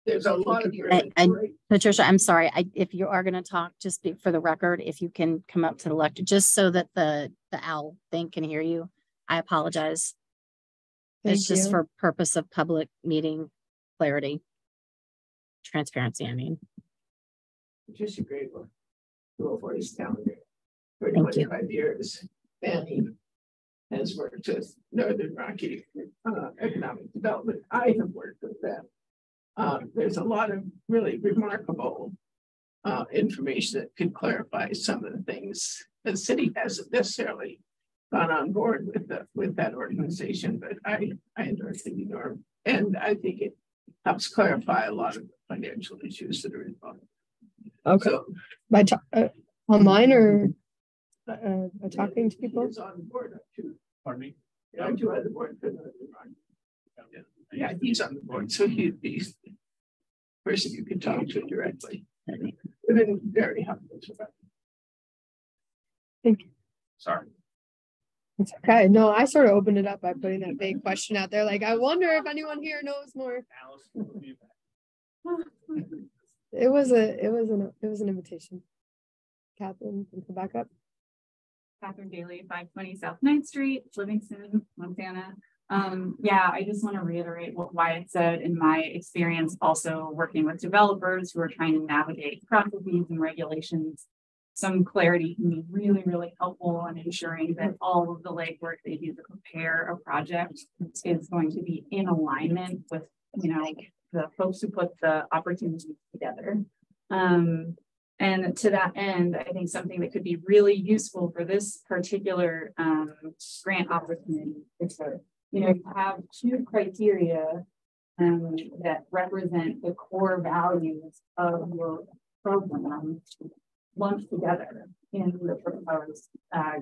There's a lot of Patricia, I'm sorry. If you are going to talk, just speak for the record. If you can come up to the lectern, just so that the owl thing can hear you. I apologize. It's just for purpose of public meeting clarity, transparency. I mean, just a great one. Go for his calendar. For thank you. 25 years, Fanny has worked with Northern Rocky Economic Development. I have worked with them. There's a lot of really remarkable information that could clarify some of the things. The city hasn't necessarily gone on board with that organization, but I endorse the norm, and I think it helps clarify a lot of the financial issues that are involved. Okay. So, by online or talking to people? He's on the board too. Pardon me? Yeah, I'm on the board for the yeah, he's on the board, so he'd be the person you can talk to directly. It's been very helpful. Thank you. Sorry. It's okay. No, I sort of opened it up by putting that big question out there. Like, I wonder if anyone here knows more. It was an invitation. Catherine, can you come back up? Catherine Daly, 520 South 9th Street, Livingston, Montana. Yeah, I just want to reiterate what Wyatt said. In my experience, also working with developers who are trying to navigate processes and regulations, some clarity can be really, really helpful in ensuring that all of the legwork they do to prepare a project is going to be in alignment with, you know, the folks who put the opportunities together. And to that end, I think something that could be really useful for this particular grant opportunity is to, you know, have two criteria that represent the core values of your program lumped together in the proposed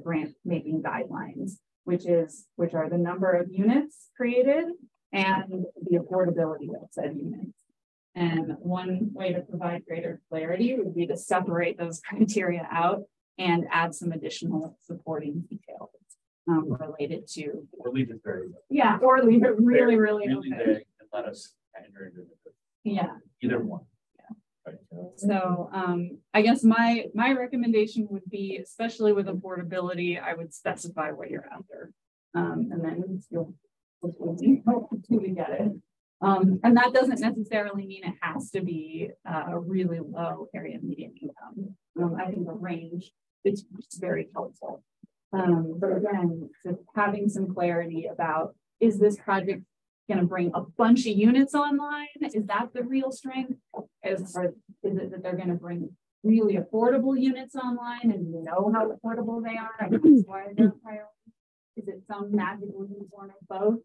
grant making guidelines, which are the number of units created and the affordability of said units. And one way to provide greater clarity would be to separate those criteria out and add some additional supporting details related to. Or leave it very. Yeah, or leave it really, really vague and let us enter into it. Yeah. Either one. Yeah. So I guess my recommendation would be, especially with affordability, I would specify what you're after. And then you'll get it. And that doesn't necessarily mean it has to be a really low area median income. I think the range is very helpful. But again, just having some clarity about, is this project going to bring a bunch of units online? Is that the real strength? Is it that they're going to bring really affordable units online and you know how affordable they are? I think that's why they're priority. Is it some magical unicorn of both?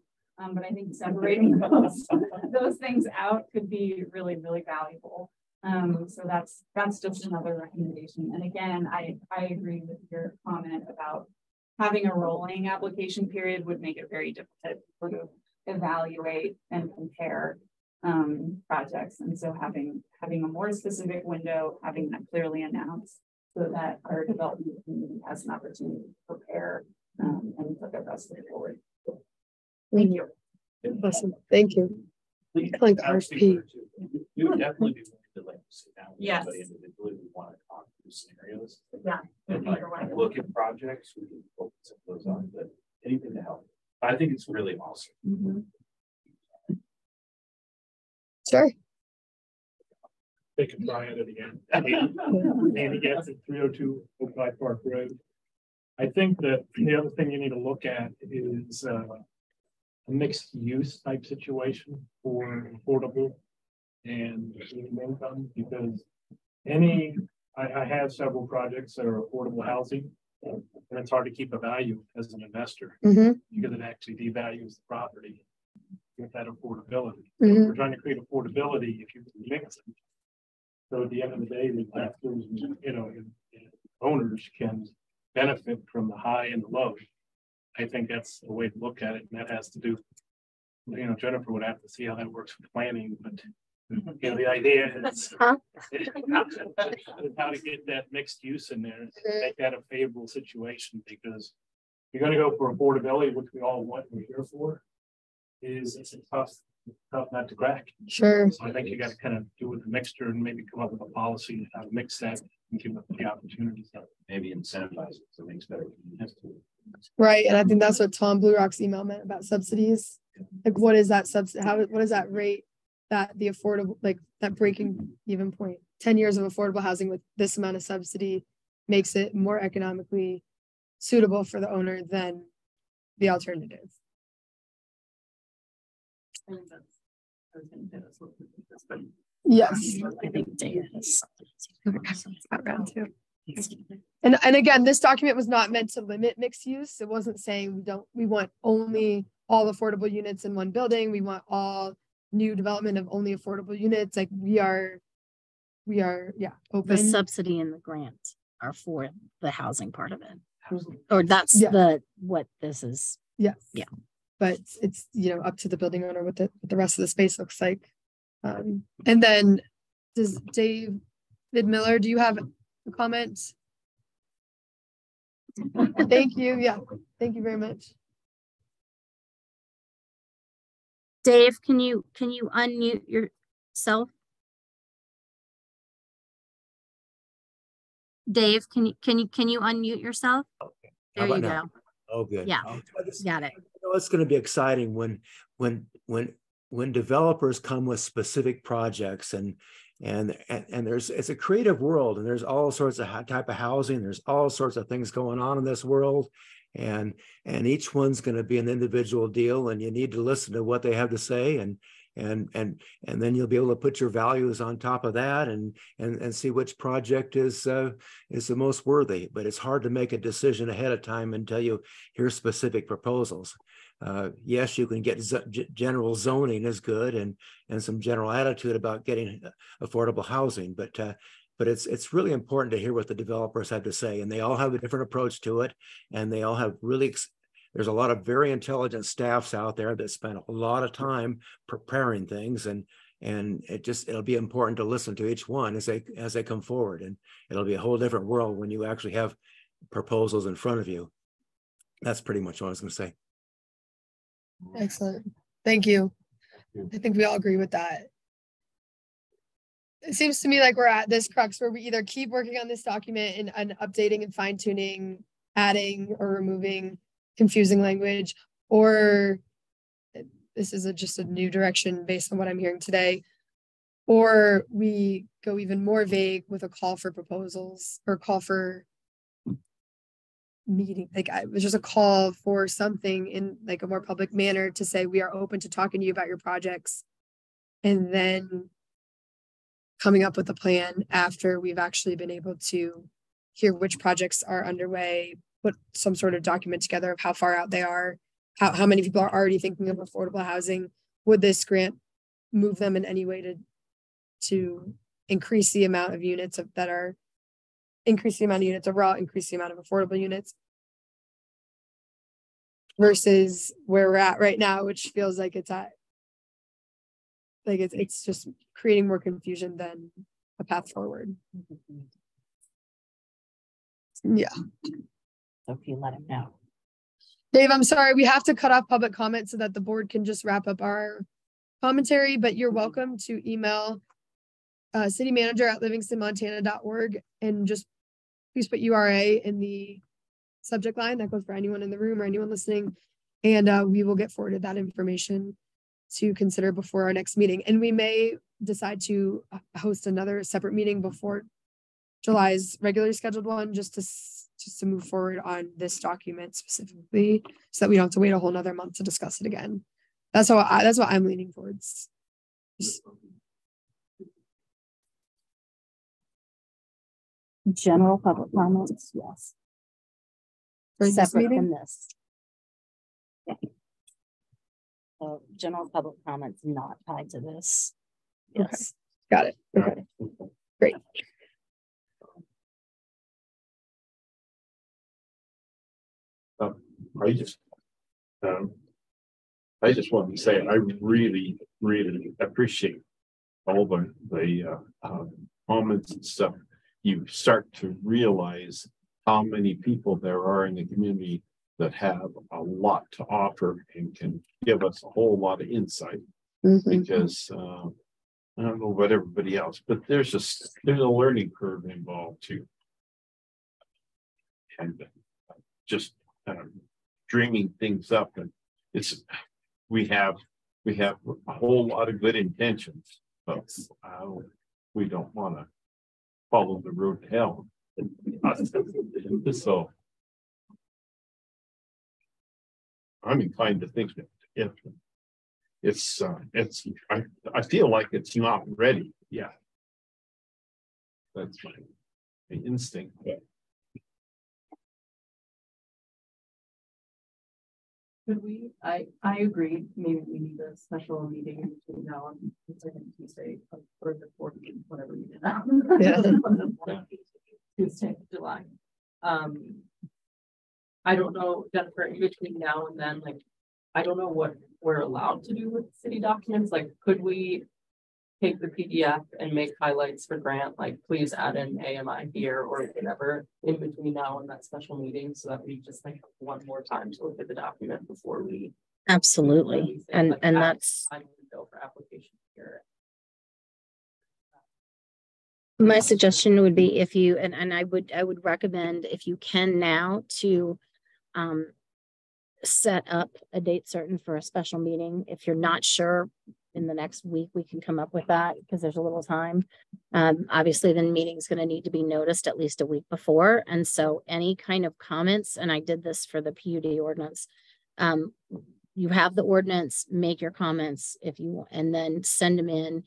But I think separating those things out could be really, really valuable. So that's just another recommendation. And again, I agree with your comment about having a rolling application period would make it very difficult to evaluate and compare projects. And so having a more specific window, having that clearly announced so that our development community has an opportunity to prepare and put their best foot forward. Thank you. Awesome. Thank you. Like RFP. You would definitely be willing to like sit down with yes. somebody individually who want to talk through scenarios. Yeah. And like look at projects, we can focus those on. But anything to help. I think it's really awesome. Sure. They can try it again. Andy gets it 302 Oakland Park Road. I think that the other thing you need to look at is a mixed use type situation for affordable and income, because I have several projects that are affordable housing, and it's hard to keep a value as an investor because it actually devalues the property with that affordability. So if we're trying to create affordability, if you can mix it. So at the end of the day, the investors, and owners can benefit from the high and the low. I think that's the way to look at it, and that has to do. Jennifer would have to see how that works with planning, but the idea is how to get that mixed use in there, make that a favorable situation, because you're going to go for affordability, which we all want and we're here for. It's a tough nut to crack. Sure. So I think you got to kind of do with the mixture and maybe come up with a policy how to mix that and give them the opportunities. Maybe incentivize it so things better. Right. And I think that's what Tom Blue Rock's email meant about subsidies. Like, what is that subsidy? What is that rate that the affordable, like that breaking even point? 10 years of affordable housing with this amount of subsidy makes it more economically suitable for the owner than the alternative. I think that's, I was going to say that's what this, but Yes. I think Dave is about round two. And again, this document was not meant to limit mixed use. It wasn't saying we want only all affordable units in one building. We want all new development of only affordable units. Like we are open. The subsidy and the grant are for the housing part of it. Or that's what this is. Yes. Yeah. But it's, up to the building owner what the rest of the space looks like. And then does David Miller, do you have a comment? Thank you. Yeah. Thank you very much. Dave, can you unmute yourself? Dave, can you unmute yourself? Okay. There you go. Oh, good. Yeah, got it. It's going to be exciting when developers come with specific projects and it's a creative world, and there's all sorts of type of housing. There's all sorts of things going on in this world, and each one's going to be an individual deal, and you need to listen to what they have to say, and then you'll be able to put your values on top of that and see which project is the most worthy. But it's hard to make a decision ahead of time until you hear specific proposals. Yes, you can get general zoning is good and some general attitude about getting affordable housing, but it's really important to hear what the developers have to say, and they all have a different approach to it, and they all have there's a lot of very intelligent staffs out there that spend a lot of time preparing things, and it'll be important to listen to each one as they come forward, and it'll be a whole different world when you actually have proposals in front of you. That's pretty much what I was going to say. Excellent. Thank you. I think we all agree with that. It seems to me like we're at this crux where we either keep working on this document and updating and fine tuning, adding or removing confusing language, or this is just a new direction based on what I'm hearing today, or we go even more vague with a call for proposals or call for meeting. Like it was just a call for something in like a more public manner to say we are open to talking to you about your projects, and then coming up with a plan after we've actually been able to hear which projects are underway, put some sort of document together of how far out they are, how many people are already thinking of affordable housing. Would this grant move them in any way to increase the amount of units increase the amount of units overall, increase the amount of affordable units, versus where we're at right now, which feels like it's just creating more confusion than a path forward. Yeah. So if you let him know. Dave, I'm sorry, we have to cut off public comment so that the board can just wrap up our commentary, but you're welcome to email citymanager@livingstonmontana.org and just please put URA in the subject line that goes for anyone in the room or anyone listening. And we will get forwarded that information to consider before our next meeting. And we may decide to host another separate meeting before July's regularly scheduled one, just to move forward on this document specifically, so that we don't have to wait a whole nother month to discuss it again. That's what I'm leaning towards. General public comments, yes. For this Separate meeting? from this. Yeah. So general public comments not tied to this. Yes. Got it. Okay. Great. I just want to say, I really, really appreciate all the comments and stuff. You start to realize how many people there are in the community that have a lot to offer and can give us a whole lot of insight. Because I don't know about everybody else, but there's a learning curve involved too. And just dreaming things up, and we have a whole lot of good intentions, but we don't want to follow the road to hell. So I'm inclined to think that if I feel like it's not ready yet. That's my instinct. Could we, I agree, maybe we need a special meeting between now and Tuesday or the 14th, whatever we did now. Yeah. Tuesday, July. I don't know, Jennifer, in between now and then, like, I don't know what we're allowed to do with city documents. Like, could we take the PDF and make highlights for Grant, like please add in AMI here or whatever in between now and that special meeting, so that we just like one more time to look at the document before we absolutely and like, that's I'm going to go for application here. my suggestion would be, if you and I would recommend, if you can now, to set up a date certain for a special meeting. If you're not sure, in the next week we can come up with that, because there's a little time. Obviously the meeting's going to need to be noticed at least a week before, and so any kind of comments, and I did this for the PUD ordinance, you have the ordinance, make your comments if you want, and then send them in.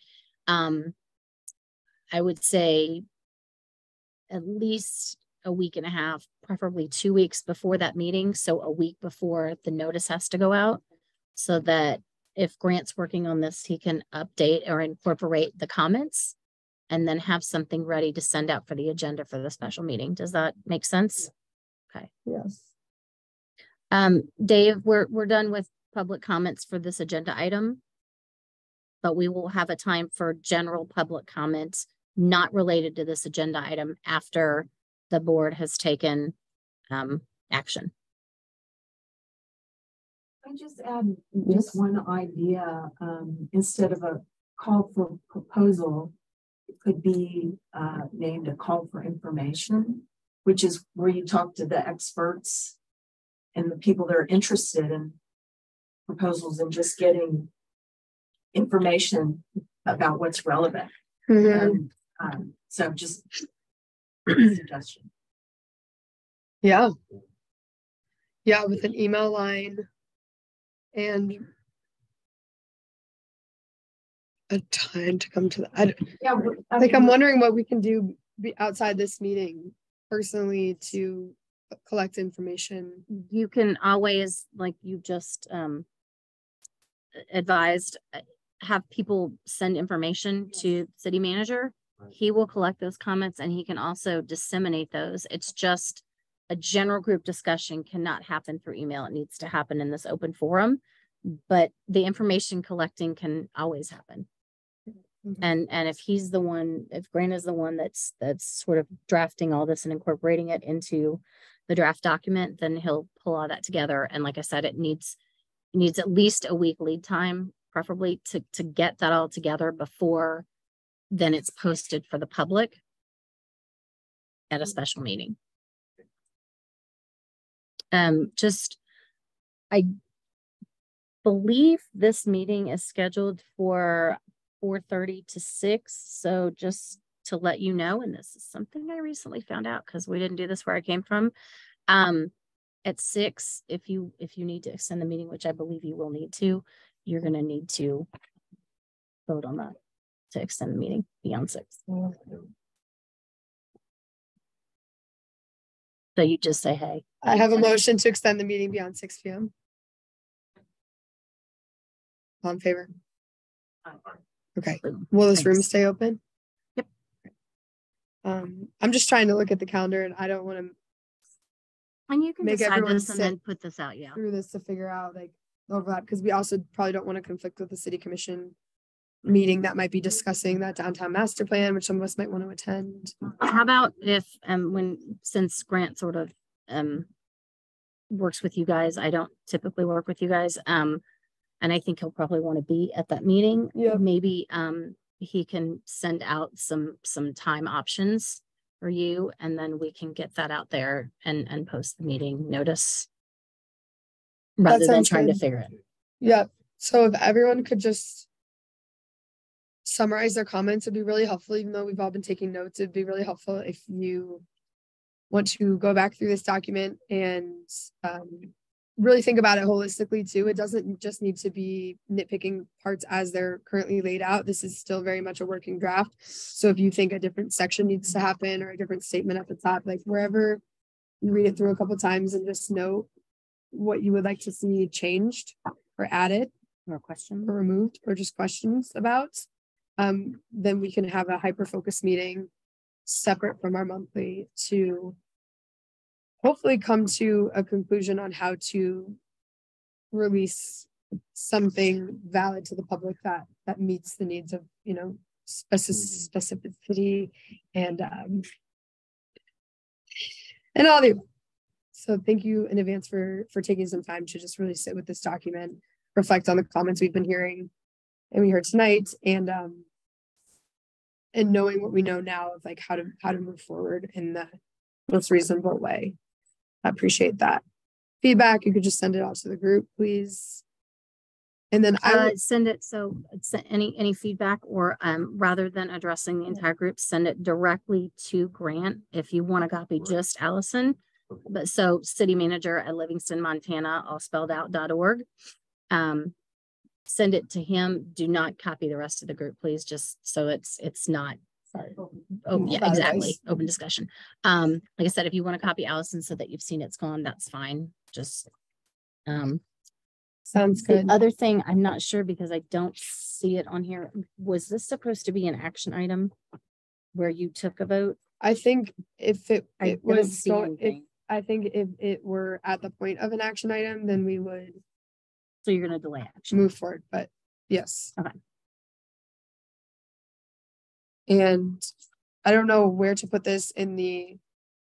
I would say at least a week and a half, preferably 2 weeks before that meeting. So a week before the notice has to go out, so that if Grant's working on this, he can update or incorporate the comments and then have something ready to send out for the agenda for the special meeting. Does that make sense? Okay. Yes. Dave, we're done with public comments for this agenda item, but we will have a time for general public comments not related to this agenda item after the board has taken action. I just add just one idea. Instead of a call for proposal, it could be named a call for information, which is where you talk to the experts and the people that are interested in proposals and just getting information about what's relevant. So just a suggestion. Yeah, with an email line and a time to come to the. I'm wondering what we can do outside this meeting personally to collect information. You can always, like you just advised, have people send information to city manager. He will collect those comments and he can also disseminate those. It's just a general group discussion cannot happen through email. It needs to happen in this open forum, but the information collecting can always happen. And if he's the one, if Grant is the one that's sort of drafting all this and incorporating it into the draft document, then he'll pull all that together. And like I said, it needs at least a week lead time, preferably to get that all together before then it's posted for the public at a special meeting. Just, I believe this meeting is scheduled for 4:30 to 6. So just to let you know, and this is something I recently found out because we didn't do this where I came from. At 6, if you need to extend the meeting, which I believe you will need to, you're going to need to vote on that to extend the meeting beyond 6. So you just say, hey. I have a motion to extend the meeting beyond 6 p.m. All in favor? Okay. Will this room stay open? Yep. I'm just trying to look at the calendar and I don't want to And you can make decide everyone this and sit then put this out, yeah. through this to figure out like overlap, because we also probably don't want to conflict with the city commission meeting that might be discussing that downtown master plan, which some of us might want to attend. How about if since Grant sort of works with you guys, I don't typically work with you guys, and I think he'll probably want to be at that meeting. Yep. Maybe he can send out some time options for you, and then we can get that out there and post the meeting notice rather than trying to figure it. Yeah. So if everyone could just summarize their comments, it'd be really helpful. Even though we've all been taking notes, it'd be really helpful if you want to go back through this document and really think about it holistically too. It doesn't just need to be nitpicking parts as they're currently laid out. This is still very much a working draft. So if you think a different section needs to happen or a different statement at the top, like wherever you read it through a couple times and just note what you would like to see changed or added or question or removed or just questions about, then we can have a hyper-focused meeting separate from our monthly to hopefully come to a conclusion on how to release something valid to the public that meets the needs of, specificity and all the. So thank you in advance for taking some time to just really sit with this document, reflect on the comments we've been hearing and we heard tonight, and knowing what we know now of like how to move forward in the most reasonable way. I appreciate that feedback. You could just send it out to the group, please. And then I would send it. So any feedback, or rather than addressing the entire group, send it directly to Grant. If you want to copy just Allison, but so city manager at Livingston, Montana, all spelled out.org. Send it to him. Do not copy the rest of the group, please. Just so it's not. Oh yeah, exactly. Open discussion. Like I said, if you want to copy Allison so that you've seen it's gone, that's fine. Just sounds good. The other thing, I'm not sure because I don't see it on here. Was this supposed to be an action item where you took a vote? I think if it was going, I think if it were at the point of an action item, then we would. So you're going to delay action. Move forward, but yes. Okay. And I don't know where to put this in the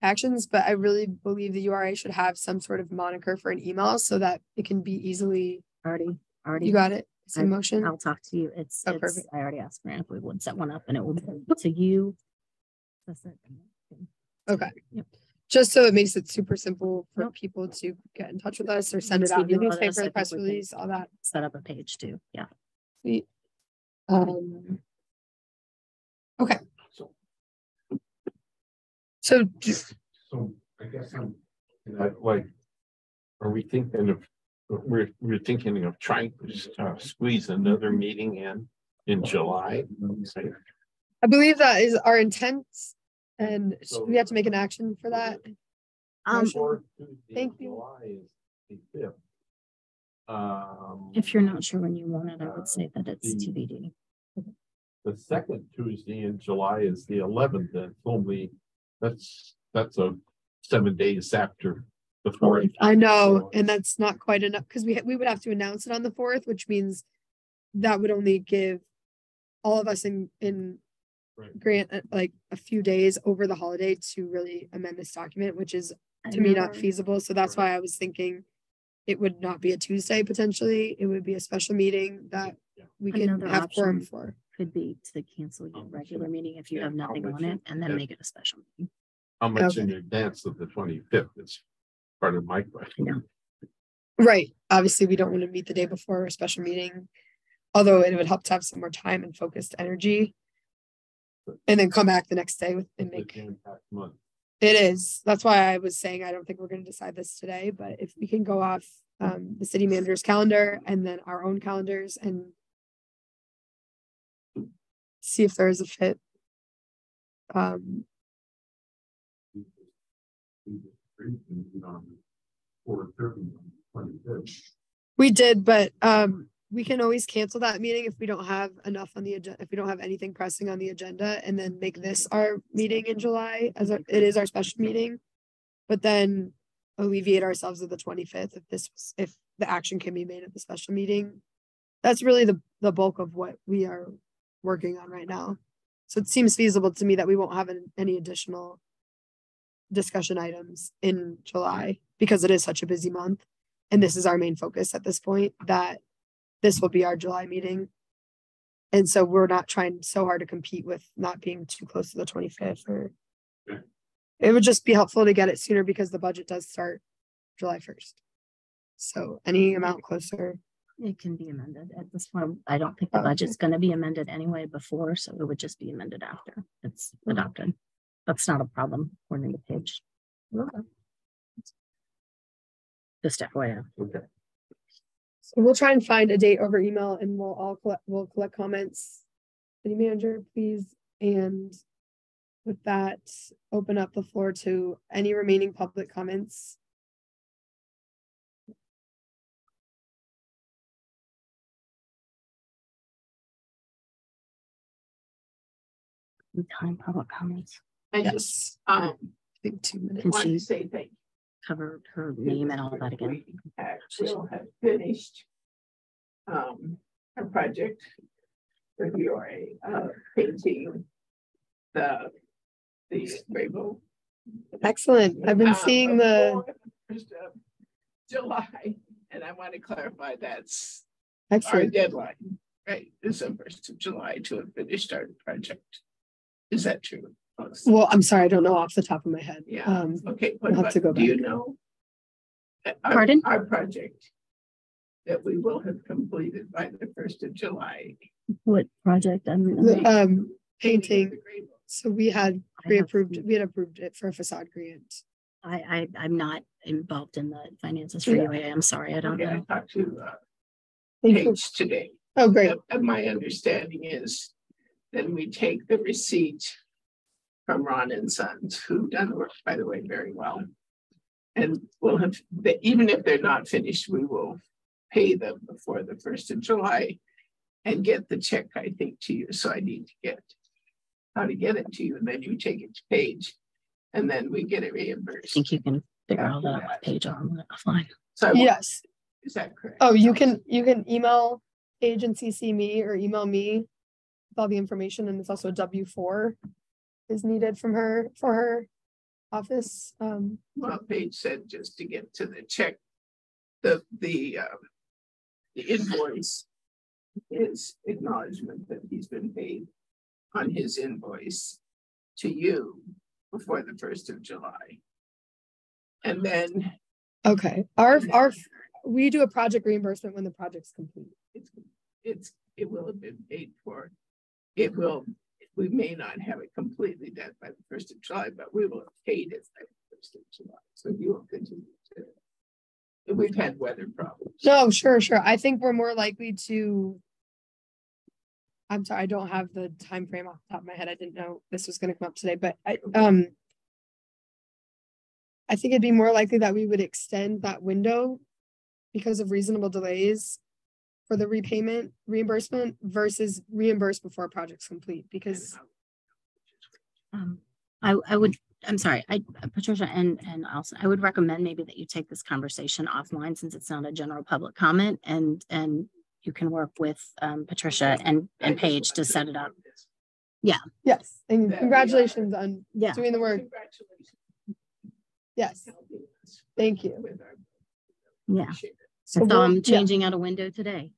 actions, but I really believe the URA should have some sort of moniker for an email so that it can be easily. Already. You got it. It's in motion. I'll talk to you. It's perfect. I already asked Grant if we would set one up, and it will be to you. That's it. Okay. Yep. Just so it makes it super simple for people to get in touch with us or send it out in the newspaper, the press release, all that. Set up a page too. Yeah. Sweet. Okay. So I guess are we thinking of we're thinking of trying to squeeze another meeting in July? I believe that is our intent, and we have to make an action for that. Thank you. If you're not sure when you want it, I would say that it's TBD. The second Tuesday in July is the 11th, and only that's a 7 days after the 4th. I know, and that's not quite enough because we would have to announce it on the 4th, which means that would only give all of us in Grant like a few days over the holiday to really amend this document, which is to me not feasible. So that's why I was thinking it would not be a Tuesday potentially. It would be a special meeting that we can have quorum for. Could be to cancel your regular meeting if you have nothing on it, and then make it a special meeting. How much in advance of the 25th is part of my question. Right. Obviously, we don't want to meet the day before a special meeting, although it would help to have some more time and focused energy. And then come back the next day and make it is. That's why I was saying I don't think we're going to decide this today, but if we can go off the city manager's calendar and then our own calendars and see if there is a fit. We did, but we can always cancel that meeting if we don't have enough on the agenda, if we don't have anything pressing on the agenda, and then make this our meeting in July as it is our special meeting, but then alleviate ourselves of the 25th if the action can be made at the special meeting. That's really the bulk of what we are working on right now. So it seems feasible to me that we won't have any additional discussion items in July because it is such a busy month. And this is our main focus at this point, that this will be our July meeting. And so we're not trying so hard to compete with not being too close to the 25th. Or it would just be helpful to get it sooner because the budget does start July 1st. So any amount closer. It can be amended at this point. I don't think the budget's going to be amended anyway before, so it would just be amended after it's adopted. That's not a problem according to Paige. Okay. Just FYI. Okay. So we'll try and find a date over email and we'll collect comments. City manager, please. And with that, open up the floor to any remaining public comments. Time public comments. I just I think 2 minutes. want to say thank you. Cover her name and all that again. We will have finished our project for the URA painting the rainbow. Excellent. I've been seeing the first of July, and I want to clarify that's excellent our deadline, right? It's the 1st of July to have finished our project. Is that true? Well, I'm sorry, I don't know off the top of my head. Yeah. Okay. What I'll have to go do back. you know? Pardon? Our project that we will have completed by the 1st of July. What project? Painting. So we had pre-approved. We had approved it for a facade grant. I'm not involved in the finances for UA. I'm sorry, I don't know. I talked to Paige today. Oh, great. And my understanding is that we take the receipt from Ron and Sons, who've done the work, by the way, very well. And we'll have, even if they're not finished, we will pay them before the 1st of July and get the check, I think, to you. So I need to get how to get it to you. And then you take it to Paige and then we get it reimbursed. I think you can figure all that with Paige offline. So yes. Is that correct? Oh, you can email Paige and CC me or email me with all the information. And it's also a W-4 is needed from her for her office. Well, Paige said just to get to the check, the invoice is acknowledgement that he's been paid on his invoice to you before the 1st of July. And then okay, we do a project reimbursement when the project's complete. It will have been paid for. We may not have it completely done by the 1st of July, but we will have paid it by the 1st of July. So you will continue to. We've had weather problems. No, sure. I think we're more likely to. I'm sorry, I don't have the time frame off the top of my head. I didn't know this was going to come up today, but I think it'd be more likely that we would extend that window because of reasonable delays for the reimbursement versus reimburse before a project's complete. Because I'm sorry, Patricia and Allison, I would recommend maybe that you take this conversation offline since it's not a general public comment, and you can work with Patricia and Paige to set it up. Yeah. Yes. And congratulations on doing the work. Yes. Thank you. Yeah. So I saw him changing out a window today.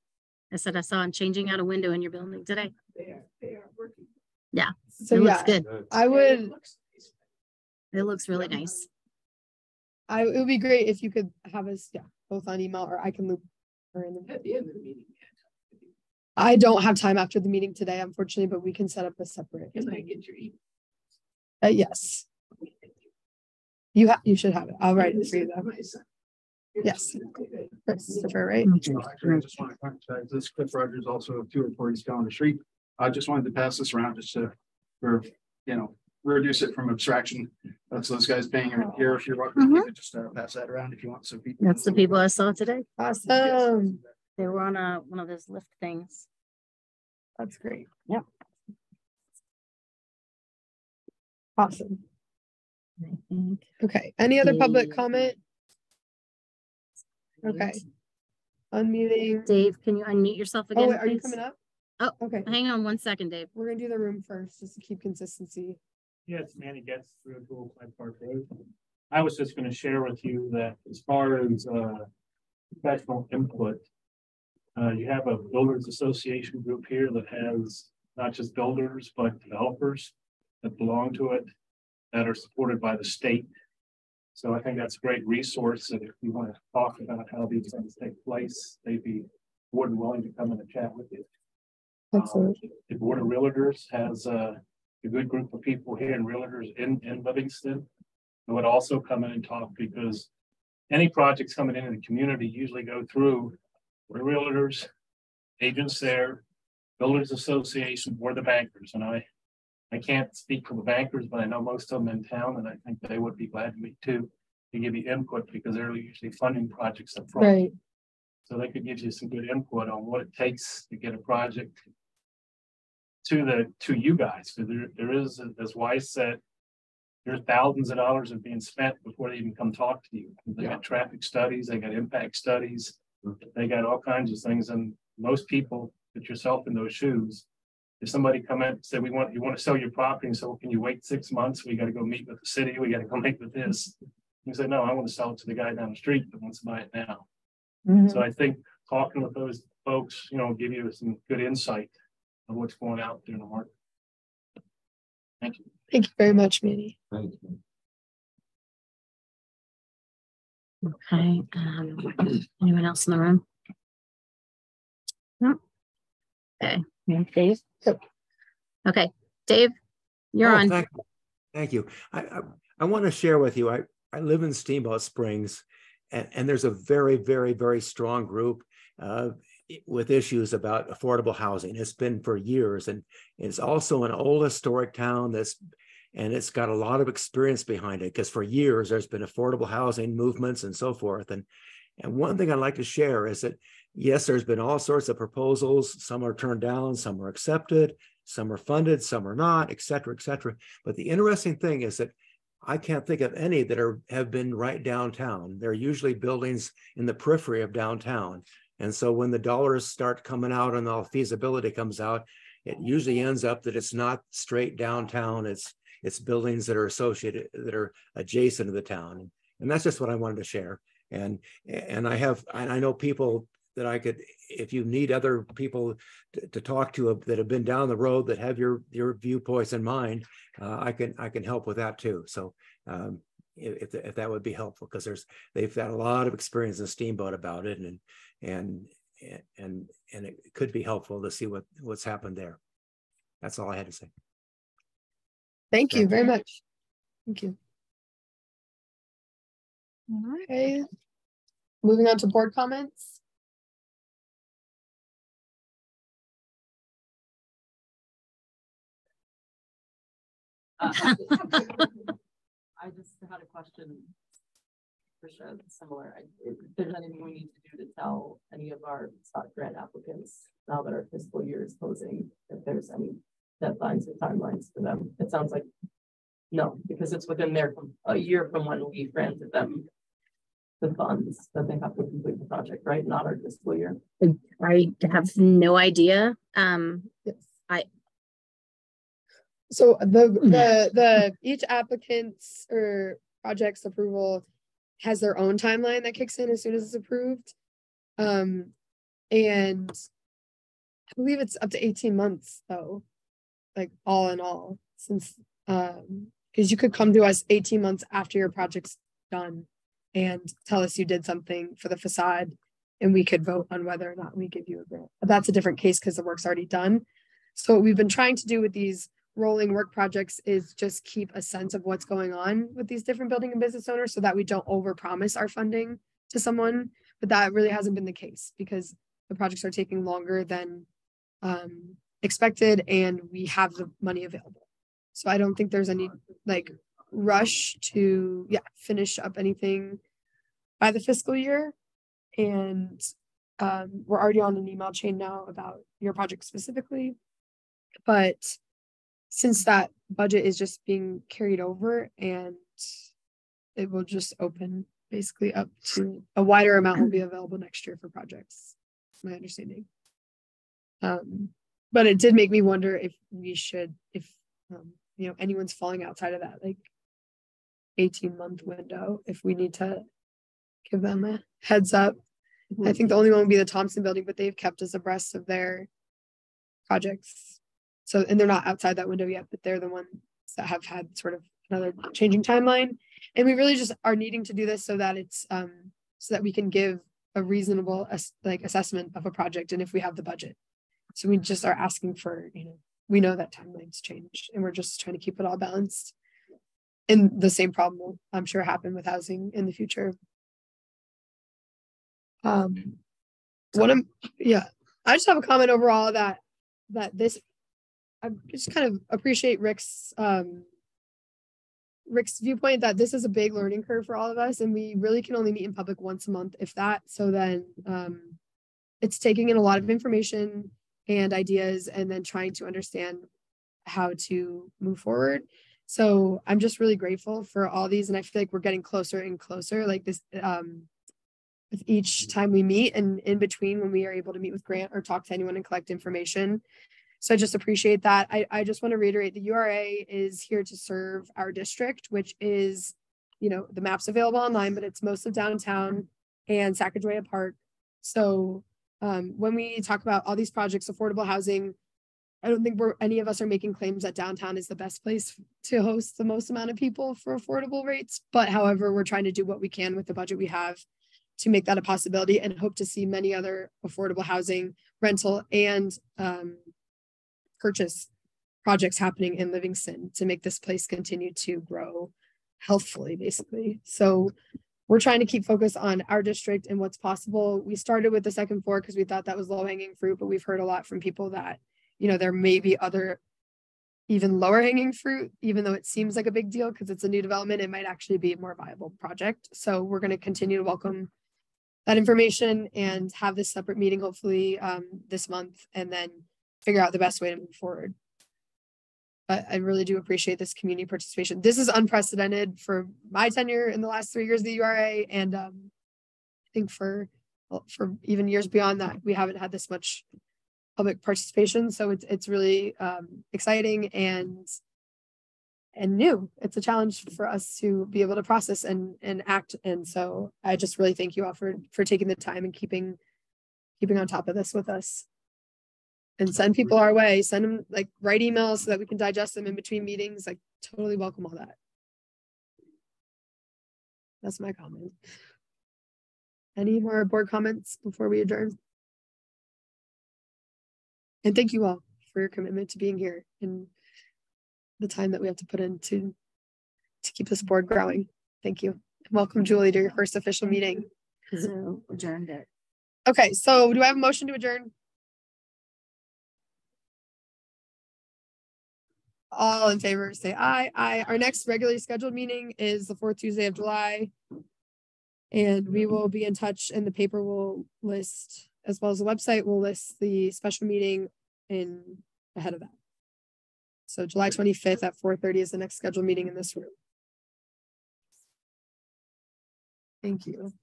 I said I saw him changing out a window in your building today. They are working. Yeah. So it looks good. I would. It looks really nice. it would be great if you could have us, both on email, or I can loop her in At the end of the meeting. I don't have time after the meeting today, unfortunately, but we can set up a separate. Can I get your email? Yes. You should have it. I'll write it for you though. Yes. Christopher, right? Actually, I just want to contact this Cliff Rogers, also 240 Calendar Street. I just wanted to pass this around just to, reduce it from abstraction. That's those guys paying here. If you're welcome, you could just pass that around if you want. So people. That's the people I saw today. Awesome. They were on one of those lift things. That's great. Yep. Awesome. I think. Okay. Any other public comment? Okay. Unmuting. Dave, can you unmute yourself again? Oh, wait, are you please? coming up? Oh, okay. Hang on 1 second, Dave. We're gonna do the room first just to keep consistency. Yeah, it's Manny Getz, 302 Clyde Park Road. I was just going to share with you that as far as professional input, you have a builders association group here that has not just builders, but developers that belong to it that are supported by the state. So I think that's a great resource. And if you want to talk about how these things take place, they'd be more than willing to come in and chat with you. Excellent. The Board of Realtors has a good group of people here and realtors in Livingston who would also come in and talk, because any projects coming into the community usually go through the realtors, agents there, builders association, or the bankers. And I can't speak for the bankers, but I know most of them in town, and I think they would be glad to meet too, to give you input, because they're usually funding projects up front. Right. So they could give you some good input on what it takes to get a project to you guys. Because there is, as Wise said, there's thousands of dollars are being spent before they even come talk to you. They got traffic studies, they got impact studies, they got all kinds of things. And most people, put yourself in those shoes. If somebody come in and say, you want to sell your property, and so can you wait 6 months? We got to go meet with the city, we got to go meet with this. You say, no, I want to sell it to the guy down the street that wants to buy it now. Mm-hmm. So I think talking with those folks, give you some good insight of what's going out there in the market. Thank you. Thank you very much, Manny. Thank you. Okay. Anyone else in the room? No. Okay. Dave. Yep. Okay, Dave, you're on. Thank you. I want to share with you. I live in Steamboat Springs, and there's a very, very, very strong group with issues about affordable housing. It's been for years, and it's also an old historic town and it's got a lot of experience behind it, because for years there's been affordable housing movements and so forth. And one thing I'd like to share is that, yes, there's been all sorts of proposals. Some are turned down, some are accepted, some are funded, some are not, et cetera, et cetera. But the interesting thing is that I can't think of any that have been right downtown. They're usually buildings in the periphery of downtown. And so when the dollars start coming out and all feasibility comes out, it usually ends up that it's not straight downtown. It's buildings that are associated, that are adjacent to the town. And that's just what I wanted to share. And I know people that I could, if you need other people to talk to that have been down the road that have your viewpoints in mind, I can help with that too. So if that would be helpful, because they've had a lot of experience in Steamboat about it, and it could be helpful to see what's happened there. That's all I had to say. Thank you very much. Thank you. Okay. Moving on to board comments. I just had a question for sure, similar. If there's anything we need to do to tell any of our stock grant applicants now that our fiscal year is closing, if there's any deadlines or timelines for them. It sounds like no, because it's within a year from when we granted them the funds that they have to complete the project, right? Not our fiscal year. I have no idea. Yes. So the each applicant's or project's approval has their own timeline that kicks in as soon as it's approved. And I believe it's up to 18 months though, like all in all, since because you could come to us 18 months after your project's done and tell us you did something for the facade, and we could vote on whether or not we give you a grant. But that's a different case because the work's already done. So what we've been trying to do with these rolling work projects is just keep a sense of what's going on with these different building and business owners so that we don't overpromise our funding to someone. But that really hasn't been the case because the projects are taking longer than expected and we have the money available. So I don't think there's any like rush to finish up anything by the fiscal year. And we're already on an email chain now about your project specifically. But since that budget is just being carried over and it will just open basically up to a wider amount will be available next year for projects, my understanding. But it did make me wonder if we should, if anyone's falling outside of that like 18-month window, if we need to give them a heads up. I think the only one would be the Thompson building, but they've kept us abreast of their projects. So, and they're not outside that window yet, but they're the ones that have had sort of another changing timeline. And we really just are needing to do this so that it's, so that we can give a reasonable assessment of a project and if we have the budget. So we just are asking for, we know that timelines change and we're just trying to keep it all balanced. And the same problem will, I'm sure, happen with housing in the future. I just have a comment overall that this, I just kind of appreciate Rick's viewpoint that this is a big learning curve for all of us and we really can only meet in public once a month, if that. So then it's taking in a lot of information and ideas and then trying to understand how to move forward. So I'm just really grateful for all these. And I feel like we're getting closer and closer like this with each time we meet and in between when we are able to meet with Grant or talk to anyone and collect information. So I just appreciate that. I just want to reiterate the URA is here to serve our district, which is, the map's available online, but it's most of downtown and Sacagawea Park. So when we talk about all these projects, affordable housing, I don't think any of us are making claims that downtown is the best place to host the most amount of people for affordable rates. But however, we're trying to do what we can with the budget we have to make that a possibility and hope to see many other affordable housing, rental, and purchase projects happening in Livingston to make this place continue to grow healthfully, basically. So we're trying to keep focus on our district and what's possible. We started with the second floor because we thought that was low-hanging fruit, but we've heard a lot from people that, there may be other even lower hanging fruit, even though it seems like a big deal because it's a new development, it might actually be a more viable project. So we're going to continue to welcome that information and have this separate meeting, hopefully this month, and then figure out the best way to move forward. But I really do appreciate this community participation. This is unprecedented for my tenure in the last 3 years of the URA. And I think for even years beyond that, we haven't had this much public participation. So it's really exciting and new. It's a challenge for us to be able to process and act. And so I just really thank you all for taking the time and keeping on top of this with us. And send people our way, send them write emails so that we can digest them in between meetings. Totally welcome all that. That's my comment. Any more board comments before we adjourn? And thank you all for your commitment to being here and the time that we have to put in to keep this board growing. Thank you. And welcome, Julie, to your first official meeting. So adjourned it. Okay, so do I have a motion to adjourn? All in favor, say aye. Aye. Our next regularly scheduled meeting is the 4th Tuesday of July. And we will be in touch and the paper will list, as well as the website will list the special meeting ahead of that. So July 25th at 4:30 is the next scheduled meeting in this room. Thank you.